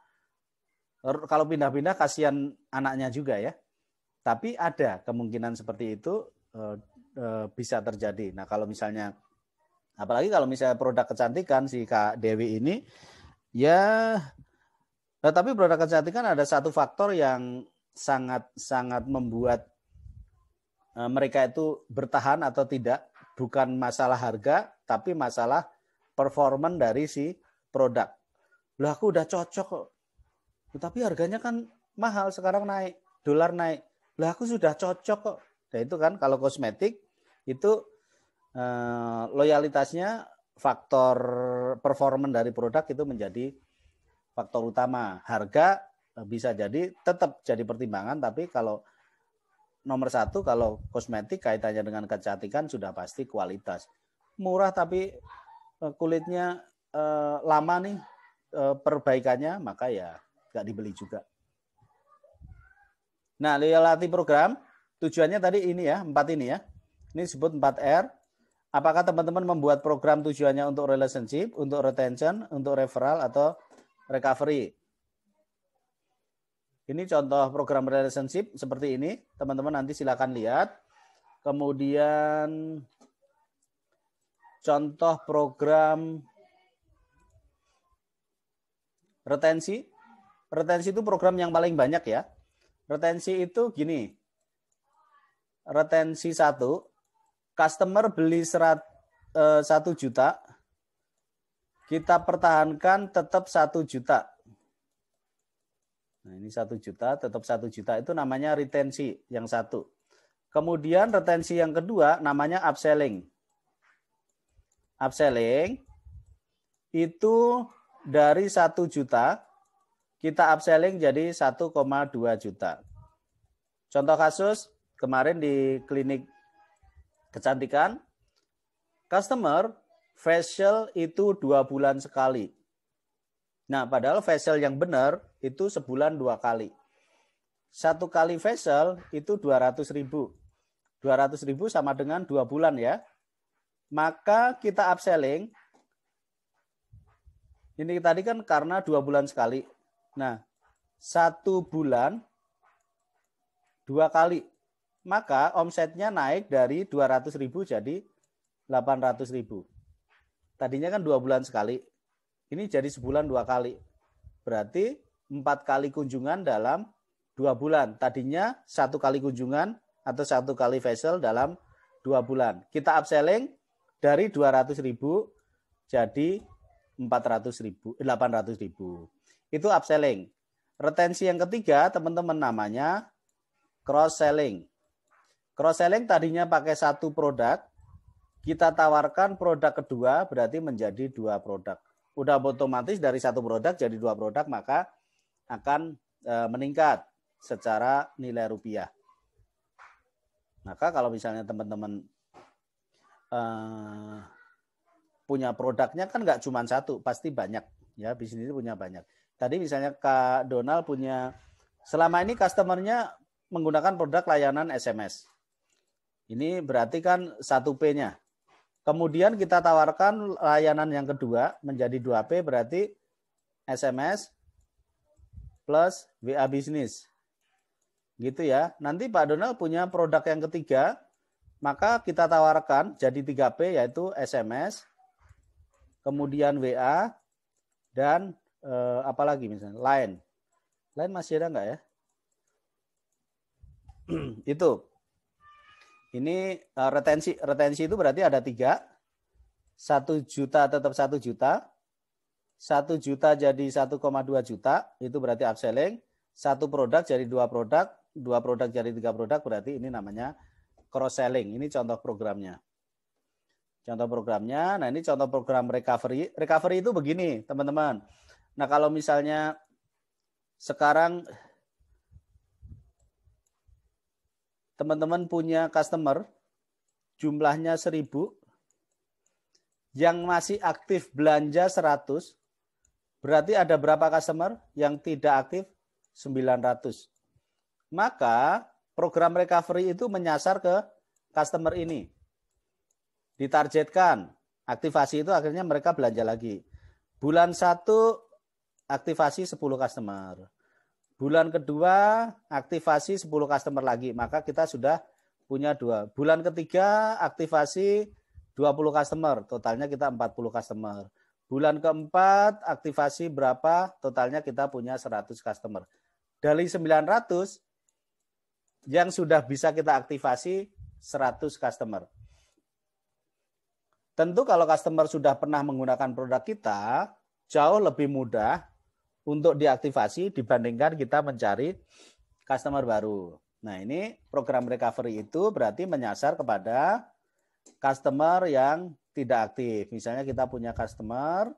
kalau pindah-pindah kasihan anaknya juga ya. Tapi ada kemungkinan seperti itu bisa terjadi. Nah kalau misalnya, apalagi kalau misalnya produk kecantikan si Kak Dewi ini, ya, tapi produk kecantikan ada satu faktor yang sangat membuat mereka itu bertahan atau tidak, bukan masalah harga, tapi masalah performan dari si produk. Loh aku udah cocok kok, tapi harganya kan mahal, sekarang naik, dolar naik. Loh aku sudah cocok kok. Nah itu kan kalau kosmetik itu loyalitasnya, faktor performan dari produk itu menjadi faktor utama. Harga bisa jadi tetap jadi pertimbangan, tapi kalau nomor 1 kalau kosmetik kaitannya dengan kecantikan sudah pasti kualitas. Murah tapi kulitnya lama nih perbaikannya, maka ya nggak dibeli juga. Nah, loyalty program tujuannya tadi ini ya, 4 ini ya. Ini disebut 4R. Apakah teman-teman membuat program tujuannya untuk relationship, untuk retention, untuk referral, atau recovery? Ini contoh program relationship seperti ini. Teman-teman nanti silakan lihat. Kemudian contoh program retensi. Retensi itu program yang paling banyak ya. Retensi itu gini. Retensi 1, customer beli 1 juta, kita pertahankan tetap 1 juta. Nah, ini 1 juta, tetap 1 juta, itu namanya retensi yang 1. Kemudian retensi yang kedua namanya upselling. Upselling itu dari 1 juta, kita upselling jadi 1,2 juta. Contoh kasus, kemarin di klinik kecantikan, customer facial itu 2 bulan sekali. Nah, padahal facial yang benar itu sebulan 2 kali. 1 kali vessel itu 200.000. 200.000 sama dengan 2 bulan ya. Maka kita upselling, ini tadi kan karena 2 bulan sekali. Nah, 1 bulan 2 kali. Maka omsetnya naik dari 200.000 jadi 800.000. Tadinya kan 2 bulan sekali. Ini jadi sebulan 2 kali. Berarti 4 kali kunjungan dalam 2 bulan. Tadinya 1 kali kunjungan atau 1 kali vessel dalam 2 bulan. Kita upselling dari 200.000 jadi 800.000. Itu upselling. Retensi yang ketiga, teman-teman, namanya cross-selling. Cross-selling tadinya pakai 1 produk, kita tawarkan produk kedua, berarti menjadi 2 produk. Udah otomatis dari 1 produk jadi 2 produk, maka akan meningkat secara nilai rupiah. Maka kalau misalnya teman-teman punya produknya kan nggak cuma 1, pasti banyak. Ya, bisnis ini punya banyak. Tadi misalnya Kak Donald punya, selama ini customer-nya menggunakan produk layanan SMS. Ini berarti kan 1P-nya. Kemudian kita tawarkan layanan yang kedua menjadi 2P, berarti SMS plus WA bisnis. Gitu ya. Nanti Pak Donald punya produk yang ketiga, maka kita tawarkan jadi 3P, yaitu SMS, kemudian WA, dan apalagi misalnya Line. Line masih ada nggak ya? Itu. Ini retensi itu berarti ada 3. 1 juta tetap 1 juta. 1 juta jadi 1,2 juta. Itu berarti upselling. 1 produk jadi 2 produk. 2 produk jadi 3 produk. Berarti ini namanya cross-selling. Ini contoh programnya. Contoh programnya. Nah, ini contoh program recovery. Recovery itu begini, teman-teman. Nah, kalau misalnya sekarang teman-teman punya customer, jumlahnya 1000, yang masih aktif belanja 100, berarti ada berapa customer yang tidak aktif? 900. Maka program recovery itu menyasar ke customer ini. Ditargetkan, aktivasi itu akhirnya mereka belanja lagi. Bulan 1 aktivasi 10 customer. Bulan kedua aktivasi 10 customer lagi, maka kita sudah punya 2. Bulan ketiga aktivasi 20 customer, totalnya kita 40 customer. Bulan keempat aktivasi berapa, totalnya kita punya 100 customer. Dari 900 yang sudah bisa kita aktivasi 100 customer. Tentu kalau customer sudah pernah menggunakan produk kita, jauh lebih mudah untuk diaktifasi dibandingkan kita mencari customer baru. Nah, ini program recovery itu berarti menyasar kepada customer yang tidak aktif. Misalnya kita punya customer,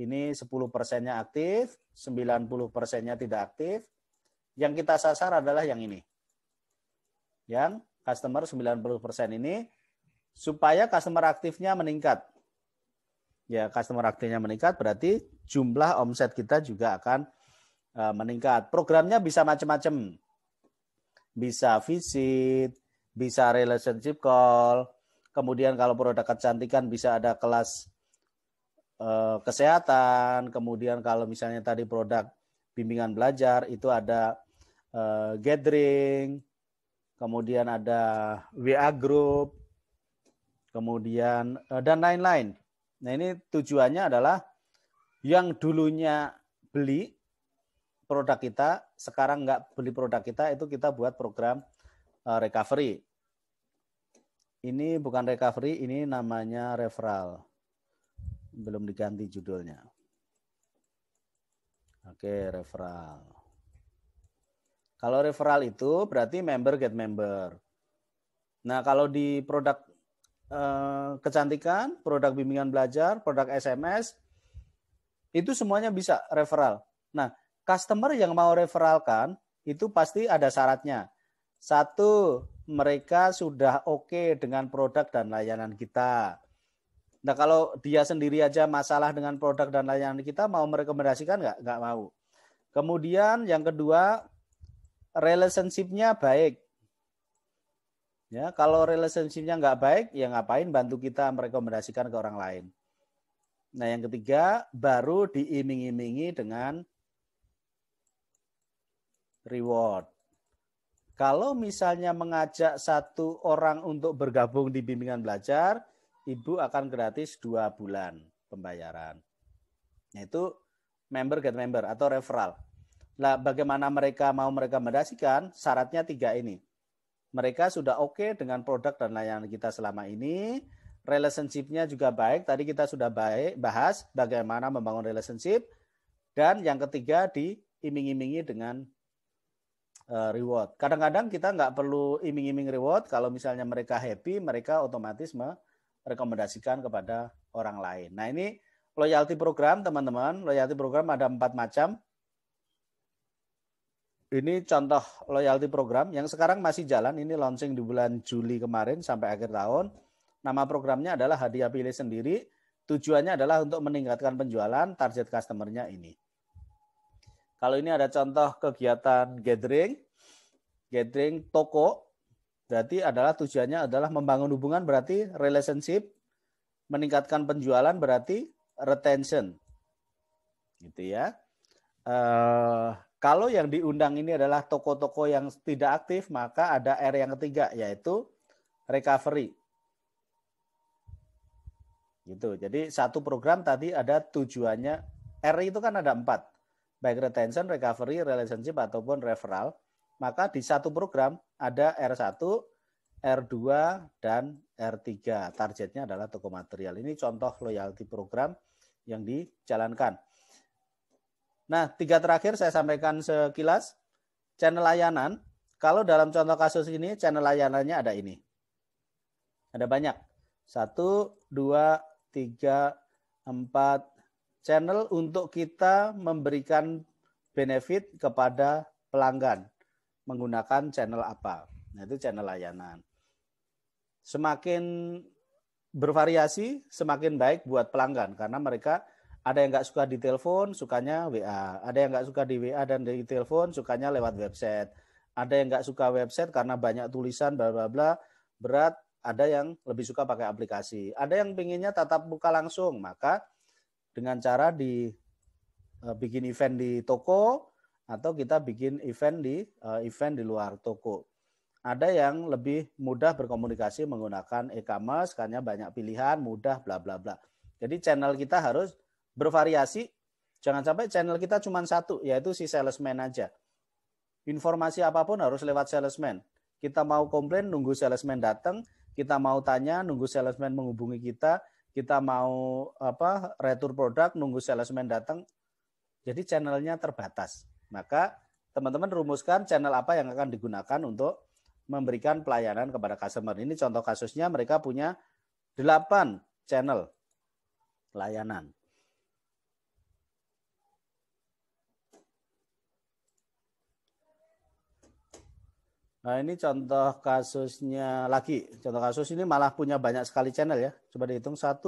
ini 10%-nya aktif, 90%-nya tidak aktif. Yang kita sasar adalah yang ini. Yang customer 90% ini, supaya customer aktifnya meningkat. Ya, customer aktifnya meningkat berarti jumlah omset kita juga akan meningkat. Programnya bisa macam-macam. Bisa visit, bisa relationship call. Kemudian kalau produk kecantikan bisa ada kelas kesehatan. Kemudian kalau misalnya tadi produk bimbingan belajar itu ada gathering. Kemudian ada WA group. Kemudian dan lain-lain. Nah, ini tujuannya adalah yang dulunya beli produk kita, sekarang nggak beli produk kita, itu kita buat program recovery. Ini bukan recovery, ini namanya referral. Belum diganti judulnya. Oke, referral. Kalau referral itu berarti member get member. Nah, kalau di produk kecantikan, produk bimbingan belajar, produk SMS, itu semuanya bisa referral. Nah, customer yang mau referralkan itu pasti ada syaratnya. 1, mereka sudah oke dengan produk dan layanan kita. Nah, kalau dia sendiri aja masalah dengan produk dan layanan kita, mau merekomendasikan nggak? Nggak mau. Kemudian yang kedua, relationship-nya baik. Ya, kalau relationship-nya nggak baik, ya ngapain bantu kita merekomendasikan ke orang lain. Nah, yang ketiga, baru diiming-imingi dengan reward. Kalau misalnya mengajak satu orang untuk bergabung di bimbingan belajar, Ibu akan gratis 2 bulan pembayaran. Yaitu member get member atau referral. Nah, bagaimana mereka mau merekomendasikan? Syaratnya 3 ini. Mereka sudah oke dengan produk dan layanan kita selama ini. Relationship-nya juga baik. Tadi kita sudah bahas bagaimana membangun relationship. Dan yang ketiga diiming-imingi dengan reward. Kadang-kadang kita nggak perlu iming-iming reward. Kalau misalnya mereka happy, mereka otomatis merekomendasikan kepada orang lain. Nah, ini loyalty program, teman-teman. Loyalty program ada 4 macam. Ini contoh loyalty program yang sekarang masih jalan. Ini launching di bulan Juli kemarin sampai akhir tahun. Nama programnya adalah hadiah pilih sendiri. Tujuannya adalah untuk meningkatkan penjualan, target customer-nya ini. Kalau ini ada contoh kegiatan gathering toko, berarti adalah tujuannya adalah membangun hubungan, berarti relationship, meningkatkan penjualan, berarti retention. Gitu ya. Kalau yang diundang ini adalah toko-toko yang tidak aktif, maka ada R yang ketiga, yaitu recovery. Gitu. Jadi satu program tadi ada tujuannya, R itu kan ada 4, baik retention, recovery, relationship, ataupun referral. Maka di satu program ada R1, R2, dan R3. Targetnya adalah toko material. Ini contoh loyalty program yang dijalankan. Nah, 3 terakhir saya sampaikan sekilas. Channel layanan, kalau dalam contoh kasus ini, channel layanannya ada ini. Ada banyak. 1, 2, 3, 4 channel untuk kita memberikan benefit kepada pelanggan. Menggunakan channel apa? Nah, itu channel layanan. Semakin bervariasi, semakin baik buat pelanggan. Karena mereka ada yang nggak suka di telepon, sukanya WA. Ada yang nggak suka di WA dan di telepon, sukanya lewat website. Ada yang nggak suka website karena banyak tulisan, bla bla bla, berat. Ada yang lebih suka pakai aplikasi. Ada yang pinginnya tatap muka langsung, maka dengan cara bikin event di toko atau kita bikin event di luar toko. Ada yang lebih mudah berkomunikasi menggunakan e-commerce karena banyak pilihan, mudah, bla bla bla. Jadi channel kita harus bervariasi, jangan sampai channel kita cuma satu, yaitu si salesman aja. Informasi apapun harus lewat salesman. Kita mau komplain, nunggu salesman datang. Kita mau tanya, nunggu salesman menghubungi kita. Kita mau retur produk, nunggu salesman datang. Jadi channelnya terbatas. Maka teman-teman rumuskan channel apa yang akan digunakan untuk memberikan pelayanan kepada customer. Ini contoh kasusnya, mereka punya 8 channel layanan. Nah, ini contoh kasusnya lagi. Contoh kasus ini malah punya banyak sekali channel ya. Coba dihitung 1,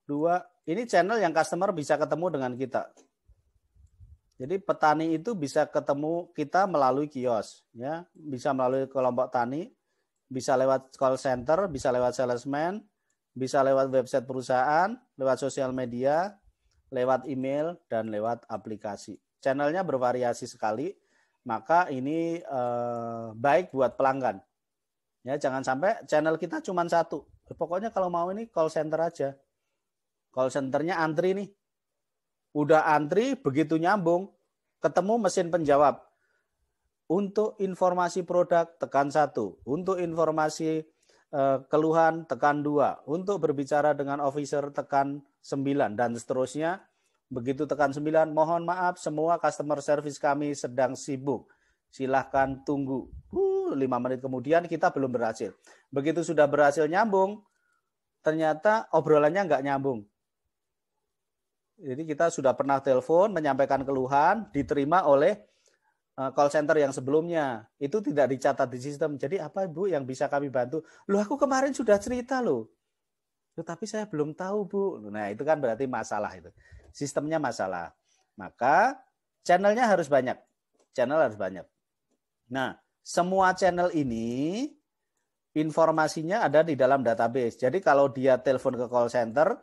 2. Ini channel yang customer bisa ketemu dengan kita. Jadi petani itu bisa ketemu kita melalui kios, ya, bisa melalui kelompok tani, bisa lewat call center, bisa lewat salesman, bisa lewat website perusahaan, lewat sosial media, lewat email, dan lewat aplikasi. Channelnya bervariasi sekali. Maka ini baik buat pelanggan. Ya, jangan sampai channel kita cuma satu. Pokoknya kalau mau ini call center aja. Call centernya antri nih. Udah antri, begitu nyambung, ketemu mesin penjawab. Untuk informasi produk, tekan 1. Untuk informasi keluhan, tekan 2. Untuk berbicara dengan officer, tekan 9. Dan seterusnya. Begitu tekan 9, mohon maaf semua customer service kami sedang sibuk. Silahkan tunggu. 5 menit kemudian kita belum berhasil. Begitu sudah berhasil nyambung, ternyata obrolannya nggak nyambung. Jadi kita sudah pernah telepon, menyampaikan keluhan, diterima oleh call center yang sebelumnya. Itu tidak dicatat di sistem. Jadi apa Bu yang bisa kami bantu? Loh aku kemarin sudah cerita loh. Tapi saya belum tahu Bu. Nah itu kan berarti masalah itu. Sistemnya masalah. Maka channelnya harus banyak. Channel harus banyak. Nah, semua channel ini informasinya ada di dalam database. Jadi kalau dia telepon ke call center,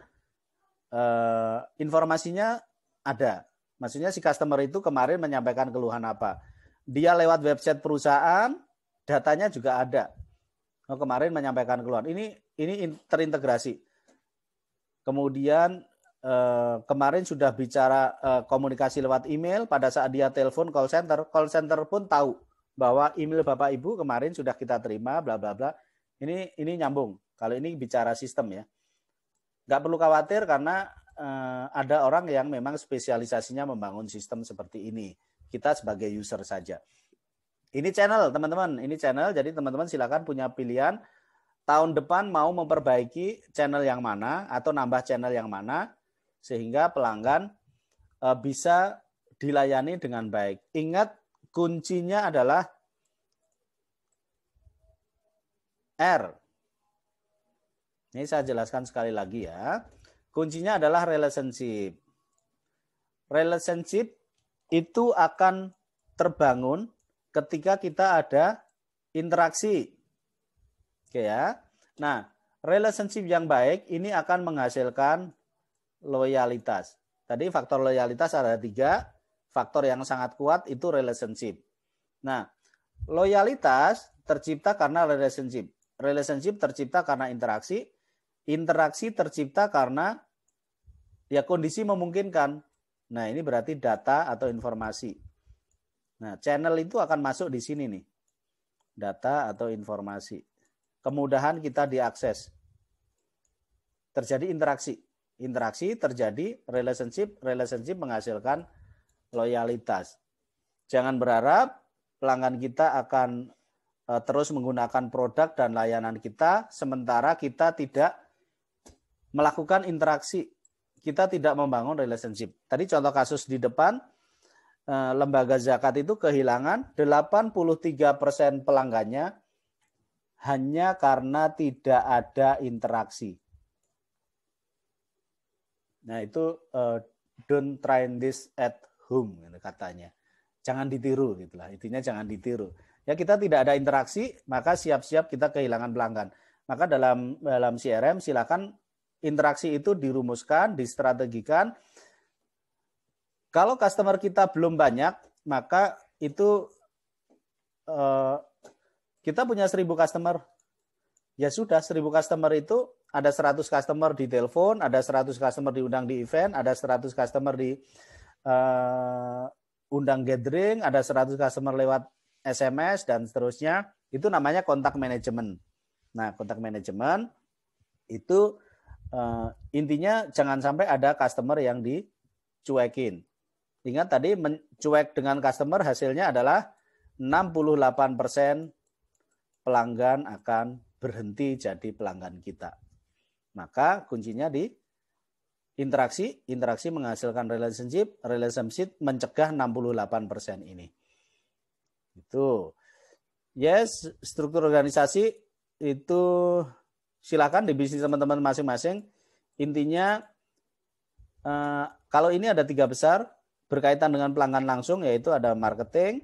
informasinya ada. Maksudnya si customer itu kemarin menyampaikan keluhan apa. Dia lewat website perusahaan, datanya juga ada. Oh, kemarin menyampaikan keluhan. Ini terintegrasi. Kemudian kemarin sudah bicara komunikasi lewat email, pada saat dia telepon call center pun tahu bahwa email Bapak Ibu kemarin sudah kita terima, bla bla bla. Ini nyambung. Kalau ini bicara sistem ya. Nggak perlu khawatir karena ada orang yang memang spesialisasinya membangun sistem seperti ini. Kita sebagai user saja. Ini channel, teman-teman. Ini channel, jadi teman-teman silakan punya pilihan. Tahun depan mau memperbaiki channel yang mana atau nambah channel yang mana sehingga pelanggan bisa dilayani dengan baik. Ingat, kuncinya adalah R. Ini saya jelaskan sekali lagi ya. Kuncinya adalah relationship. Relationship itu akan terbangun ketika kita ada interaksi. Oke ya. Nah, relationship yang baik ini akan menghasilkan loyalitas. Tadi faktor loyalitas ada 3. Faktor yang sangat kuat itu relationship. Nah, loyalitas tercipta karena relationship. Relationship tercipta karena interaksi. Interaksi tercipta karena ya kondisi memungkinkan. Nah, ini berarti data atau informasi. Nah, channel itu akan masuk di sini nih. Data atau informasi. Kemudahan kita diakses. Terjadi interaksi. Interaksi terjadi relationship. Relationship menghasilkan loyalitas. Jangan berharap pelanggan kita akan terus menggunakan produk dan layanan kita, sementara kita tidak melakukan interaksi. Kita tidak membangun relationship. Tadi contoh kasus di depan, lembaga zakat itu kehilangan 83% pelanggannya hanya karena tidak ada interaksi. Nah itu don't try this at home katanya. Jangan ditiru gitulah. Intinya jangan ditiru. Ya kita tidak ada interaksi, maka siap-siap kita kehilangan pelanggan. Maka dalam CRM silakan interaksi itu dirumuskan, distrategikan. Kalau customer kita belum banyak, maka itu kita punya 1000 customer. Ya sudah, 1000 customer itu ada 100 customer di telepon, ada 100 customer diundang di event, ada 100 customer di undang gathering, ada 100 customer lewat SMS dan seterusnya. Itu namanya kontak manajemen. Nah, kontak manajemen itu intinya jangan sampai ada customer yang dicuekin. Ingat tadi mencuek dengan customer hasilnya adalah 68% pelanggan akan berhenti jadi pelanggan kita. Maka kuncinya di interaksi, interaksi menghasilkan relationship, relationship mencegah 68% ini. Itu. Yes, struktur organisasi itu silakan di bisnis teman-teman masing-masing. Intinya kalau ini ada 3 besar berkaitan dengan pelanggan langsung, yaitu ada marketing,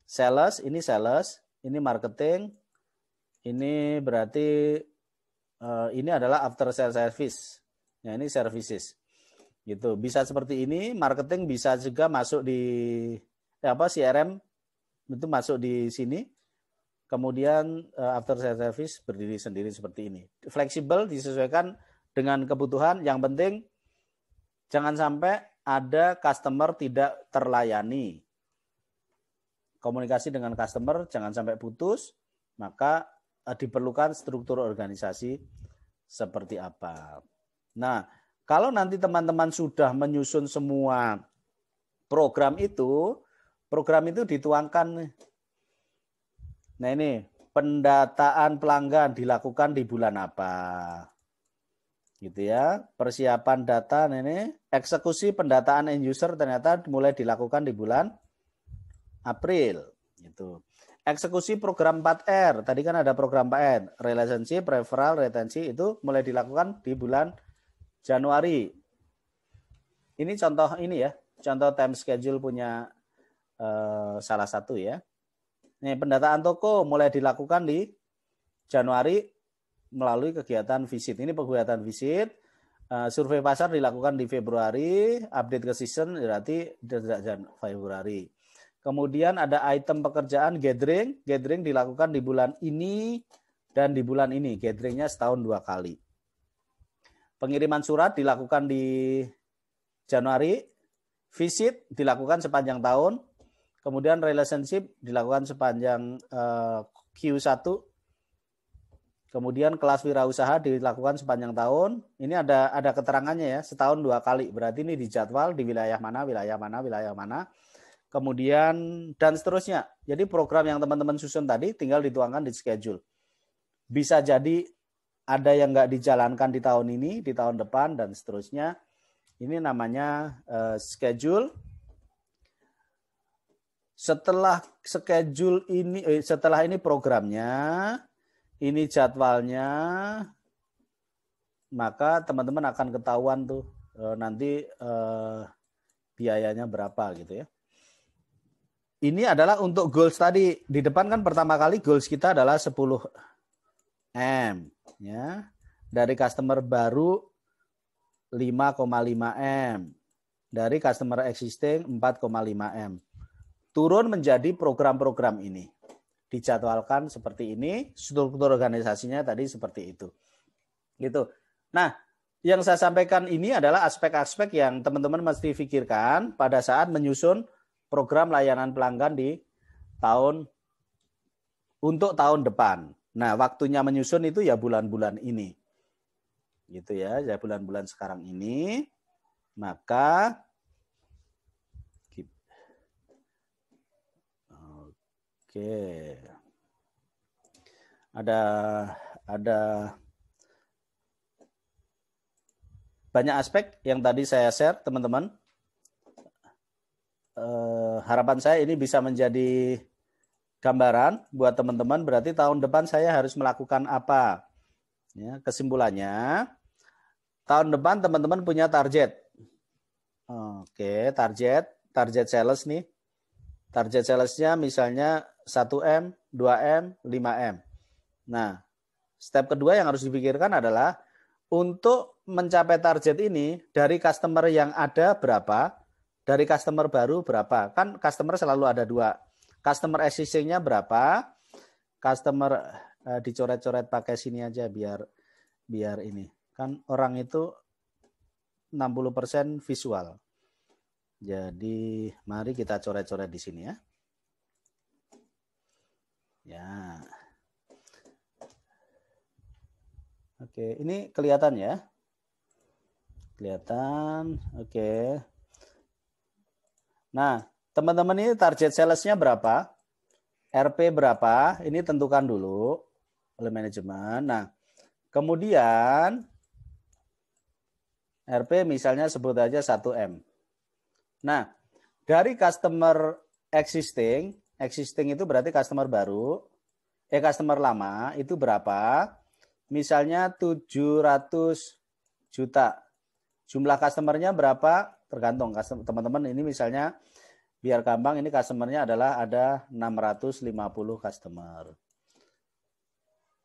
sales, ini marketing, ini berarti ini adalah after sales service. Ya, ini services. Gitu. Bisa seperti ini, marketing bisa juga masuk di CRM itu masuk di sini. Kemudian after sales service berdiri sendiri seperti ini. Fleksibel, disesuaikan dengan kebutuhan. Yang penting jangan sampai ada customer tidak terlayani. Komunikasi dengan customer jangan sampai putus, maka diperlukan struktur organisasi seperti apa. Nah, kalau nanti teman-teman sudah menyusun semua program itu dituangkan. Nah ini, pendataan pelanggan dilakukan di bulan apa? Gitu ya. Persiapan data ini, eksekusi pendataan end user ternyata mulai dilakukan di bulan April. Gitu. Eksekusi program 4R, tadi kan ada program 4R, relationship, referral, retensi, itu mulai dilakukan di bulan Januari. Ini contoh ini ya, contoh time schedule punya salah satu ya. Nih, pendataan toko mulai dilakukan di Januari melalui kegiatan visit. Ini kegiatan visit. Survei pasar dilakukan di Februari, update ke season berarti Februari. Kemudian ada item pekerjaan gathering. Gathering dilakukan di bulan ini dan di bulan ini. Gatheringnya setahun 2 kali. Pengiriman surat dilakukan di Januari. Visit dilakukan sepanjang tahun. Kemudian relationship dilakukan sepanjang Q1. Kemudian kelas wirausaha dilakukan sepanjang tahun. Ini ada keterangannya ya, setahun 2 kali. Berarti ini dijadwal di wilayah mana, wilayah mana, wilayah mana. Kemudian dan seterusnya. Jadi program yang teman-teman susun tadi tinggal dituangkan di schedule. Bisa jadi ada yang nggak dijalankan di tahun ini, di tahun depan, dan seterusnya. Ini namanya schedule. Setelah schedule ini, setelah ini programnya, ini jadwalnya, maka teman-teman akan ketahuan tuh nanti biayanya berapa gitu ya. Ini adalah untuk goals tadi. Di depan kan pertama kali goals kita adalah 10 M ya. Dari customer baru 5,5 M. Dari customer existing 4,5 M. Turun menjadi program-program ini. Dijadwalkan seperti ini, struktur organisasinya tadi seperti itu. Gitu. Nah, yang saya sampaikan ini adalah aspek-aspek yang teman-teman mesti pikirkan pada saat menyusun program layanan pelanggan di untuk tahun depan. Nah, waktunya menyusun itu ya bulan-bulan ini. Gitu ya bulan-bulan sekarang ini. Maka oke. Ada banyak aspek yang tadi saya share, teman-teman. Harapan saya ini bisa menjadi gambaran buat teman-teman. Berarti tahun depan saya harus melakukan apa? Ya, kesimpulannya, tahun depan teman-teman punya target. Oke, target sales nih. Target salesnya misalnya 1M, 2M, 5M. Nah, step kedua yang harus dipikirkan adalah untuk mencapai target ini dari customer yang ada berapa, dari customer baru berapa. Kan customer selalu ada 2. Customer existing-nya berapa, customer dicoret-coret pakai sini aja biar ini. Kan orang itu 60% visual. Jadi mari kita coret-coret di sini ya. Ya. Oke, ini kelihatan ya. Kelihatan. Oke. Nah, teman-teman ini target sales-nya berapa? RP berapa? Ini tentukan dulu oleh manajemen. Nah, kemudian RP misalnya sebut aja 1M. Nah, dari customer existing itu berarti customer baru, customer lama itu berapa? Misalnya 700 juta. Jumlah customernya berapa? Tergantung teman-teman ini misalnya biar gampang ini customernya adalah ada 650 customer.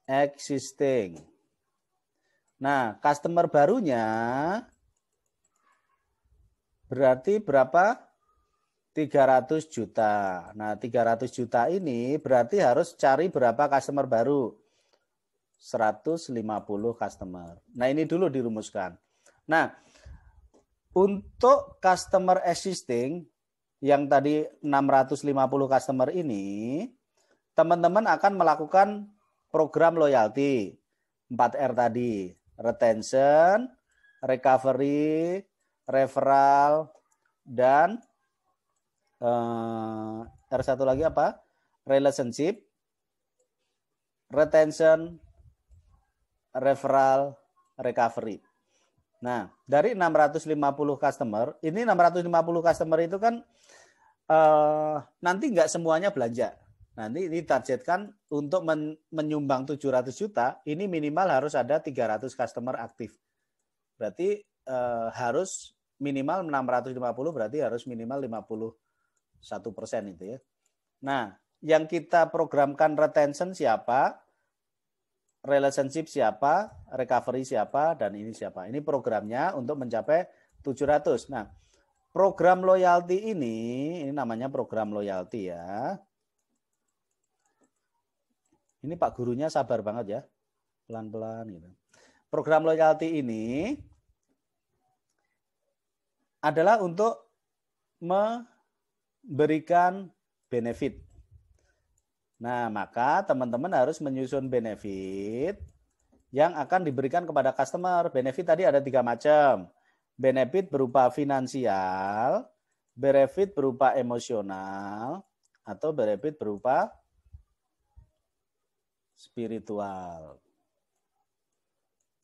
Existing. Nah, customer barunya berarti berapa? 300 juta. Nah, 300 juta ini berarti harus cari berapa customer baru? 150 customer. Nah, ini dulu dirumuskan. Nah, untuk customer existing yang tadi 650 customer ini, teman-teman akan melakukan program loyalty 4R tadi, retention, recovery, referral, dan R1 lagi apa? Relationship, retention, referral, recovery. Nah, dari 650 customer, ini 650 customer itu kan nanti nggak semuanya belanja. Nanti ini targetkan untuk menyumbang 700 juta, ini minimal harus ada 300 customer aktif. Berarti harus minimal 650, berarti harus minimal 51% itu ya. Nah, yang kita programkan retention siapa, relationship siapa, recovery siapa, dan ini siapa. Ini programnya untuk mencapai 700. Nah, program loyalty ini namanya program loyalty ya. Ini Pak gurunya sabar banget ya, pelan-pelan gitu. Program loyalty ini adalah untuk memberikan benefit. Nah, maka teman-teman harus menyusun benefit yang akan diberikan kepada customer. Benefit tadi ada 3 macam. Benefit berupa finansial, benefit berupa emosional, atau benefit berupa spiritual.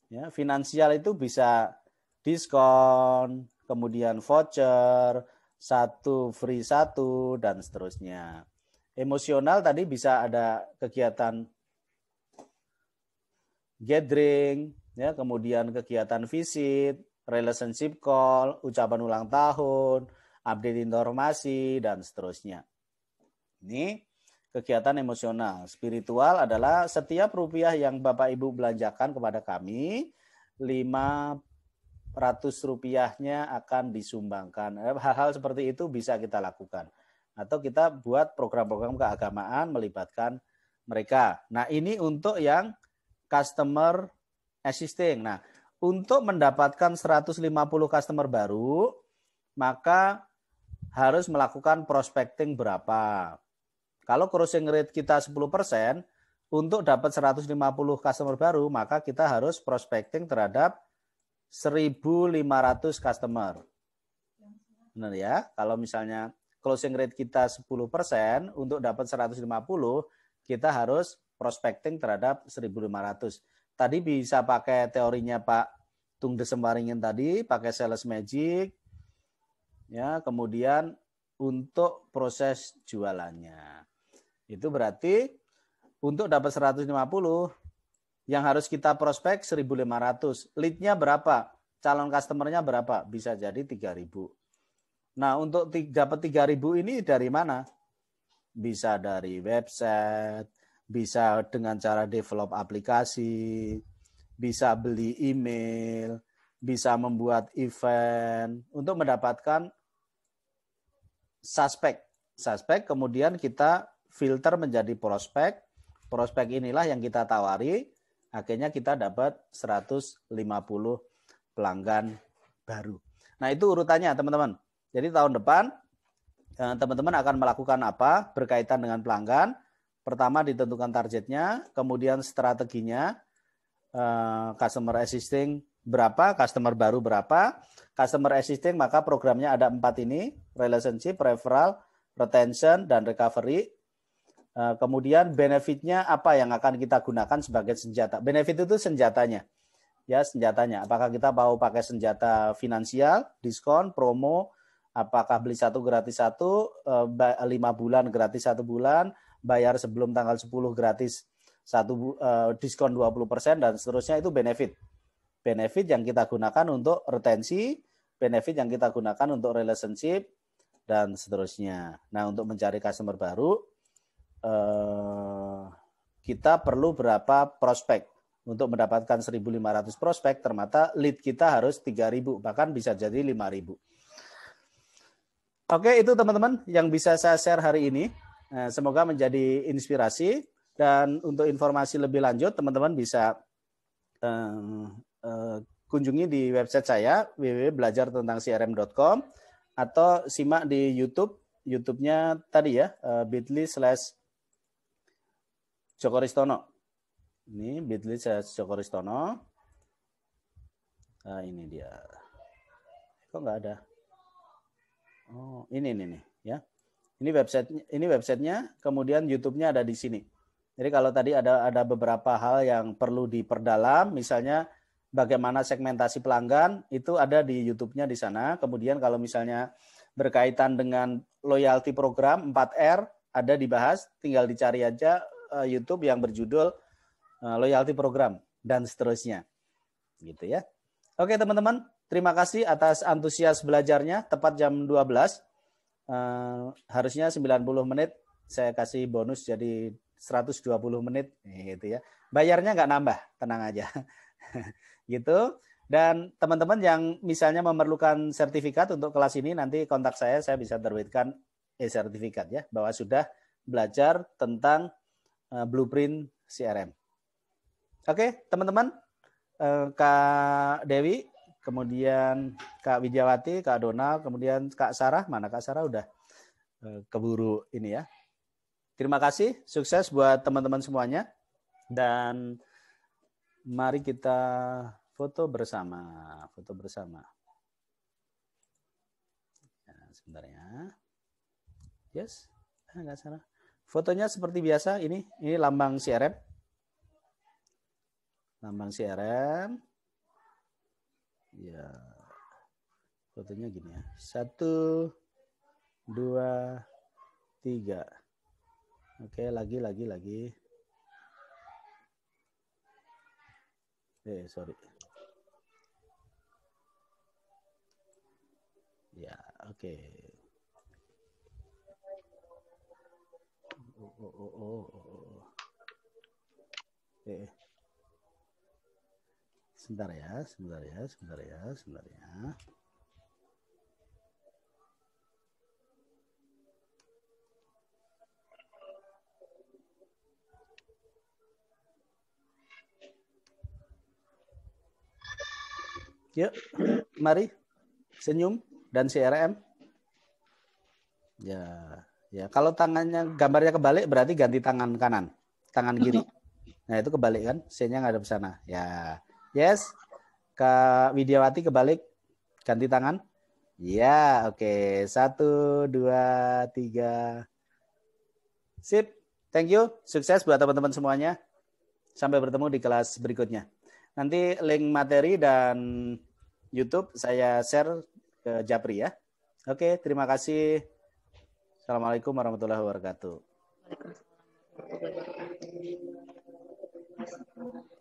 Ya, finansial itu bisa diskon, kemudian voucher, 1 free 1, dan seterusnya. Emosional tadi bisa ada kegiatan gathering, ya, kemudian kegiatan visit, relationship call, ucapan ulang tahun, update informasi, dan seterusnya. Ini kegiatan emosional. Spiritual adalah setiap rupiah yang Bapak Ibu belanjakan kepada kami, 500 rupiahnya akan disumbangkan. Hal-hal seperti itu bisa kita lakukan. Atau kita buat program-program keagamaan melibatkan mereka. Nah, ini untuk yang customer existing. Nah, untuk mendapatkan 150 customer baru, maka harus melakukan prospecting berapa. Kalau closing rate kita 10%, untuk dapat 150 customer baru, maka kita harus prospecting terhadap 1.500 customer. Benar ya? Kalau misalnya closing rate kita 10%, untuk dapat 150, kita harus prospecting terhadap 1.500. Tadi bisa pakai teorinya Pak Tung Desemwaringin tadi, pakai sales magic, ya, kemudian untuk proses jualannya. Itu berarti untuk dapat 150, yang harus kita prospek 1.500. Lead-nya berapa? Calon customer-nya berapa? Bisa jadi 3.000. Nah, untuk dapat 3.000 ini dari mana? Bisa dari website, bisa dengan cara develop aplikasi, bisa beli email, bisa membuat event untuk mendapatkan suspek. Suspek kemudian kita filter menjadi prospek. Prospek inilah yang kita tawari, akhirnya kita dapat 150 pelanggan baru. Nah, itu urutannya teman-teman. Jadi tahun depan teman-teman akan melakukan apa berkaitan dengan pelanggan. Pertama ditentukan targetnya, kemudian strateginya, customer existing berapa, customer baru berapa. Customer existing maka programnya ada 4 ini, relationship, referral, retention, dan recovery. Kemudian benefitnya apa yang akan kita gunakan sebagai senjata. Benefit itu senjatanya. Ya, senjatanya. Apakah kita mau pakai senjata finansial, diskon, promo, apakah beli 1 gratis 1, 5 bulan gratis 1 bulan, bayar sebelum tanggal 10 gratis 1 diskon 20%, dan seterusnya. Itu benefit. Benefit yang kita gunakan untuk retensi, benefit yang kita gunakan untuk relationship, dan seterusnya. Nah, untuk mencari customer baru, kita perlu berapa prospek. Untuk mendapatkan 1.500 prospek, ternyata lead kita harus 3.000, bahkan bisa jadi 5.000. Oke, itu teman-teman yang bisa saya share hari ini. Semoga menjadi inspirasi. Dan untuk informasi lebih lanjut, teman-teman bisa kunjungi di website saya, www.belajartentangcrm.com, atau simak di YouTube-nya tadi ya, bit.ly/Joko Ristono. Ini bit.ly/Joko Ristono. Nah, ini dia. Kok nggak ada? Oh, ini nih ya. Ini websitenya, kemudian YouTube-nya ada di sini. Jadi kalau tadi ada beberapa hal yang perlu diperdalam, misalnya bagaimana segmentasi pelanggan, itu ada di YouTube-nya di sana. Kemudian kalau misalnya berkaitan dengan loyalty program 4R, ada dibahas, tinggal dicari aja YouTube yang berjudul loyalty program dan seterusnya. Gitu ya. Oke teman-teman, terima kasih atas antusias belajarnya. Tepat jam 12. Harusnya 90 menit saya kasih bonus jadi 120 menit gitu ya. Bayarnya nggak nambah, tenang aja. Gitu. Dan teman-teman yang misalnya memerlukan sertifikat untuk kelas ini, nanti kontak saya bisa terbitkan e-sertifikat ya, bahwa sudah belajar tentang blueprint CRM. Oke, teman-teman, Kak Dewi, kemudian Kak Widiawati, Kak Donald, kemudian Kak Sarah, mana Kak Sarah udah keburu ini ya. Terima kasih, sukses buat teman-teman semuanya, dan mari kita foto bersama. Ya, sebentar ya. Yes, nggak salah. Fotonya seperti biasa, ini lambang CRM. Ya, fotonya gini ya. 1, 2, 3. Oke, lagi. Sorry. Ya, oke. Sebentar ya. Yuk, mari senyum dan CRM. Ya. Kalau tangannya gambarnya kebalik berarti ganti tangan kanan, tangan kiri. Nah itu kebalik kan, C-nya nggak ada di sana. Ya, yes. Kak Widiawati kebalik, ganti tangan. Ya, oke. 1, 2, 3. Sip, thank you. Sukses buat teman-teman semuanya. Sampai bertemu di kelas berikutnya. Nanti link materi dan YouTube saya share ke Japri ya. Oke, terima kasih. Assalamualaikum warahmatullahi wabarakatuh. Waalaikumsalam warahmatullahi wabarakatuh.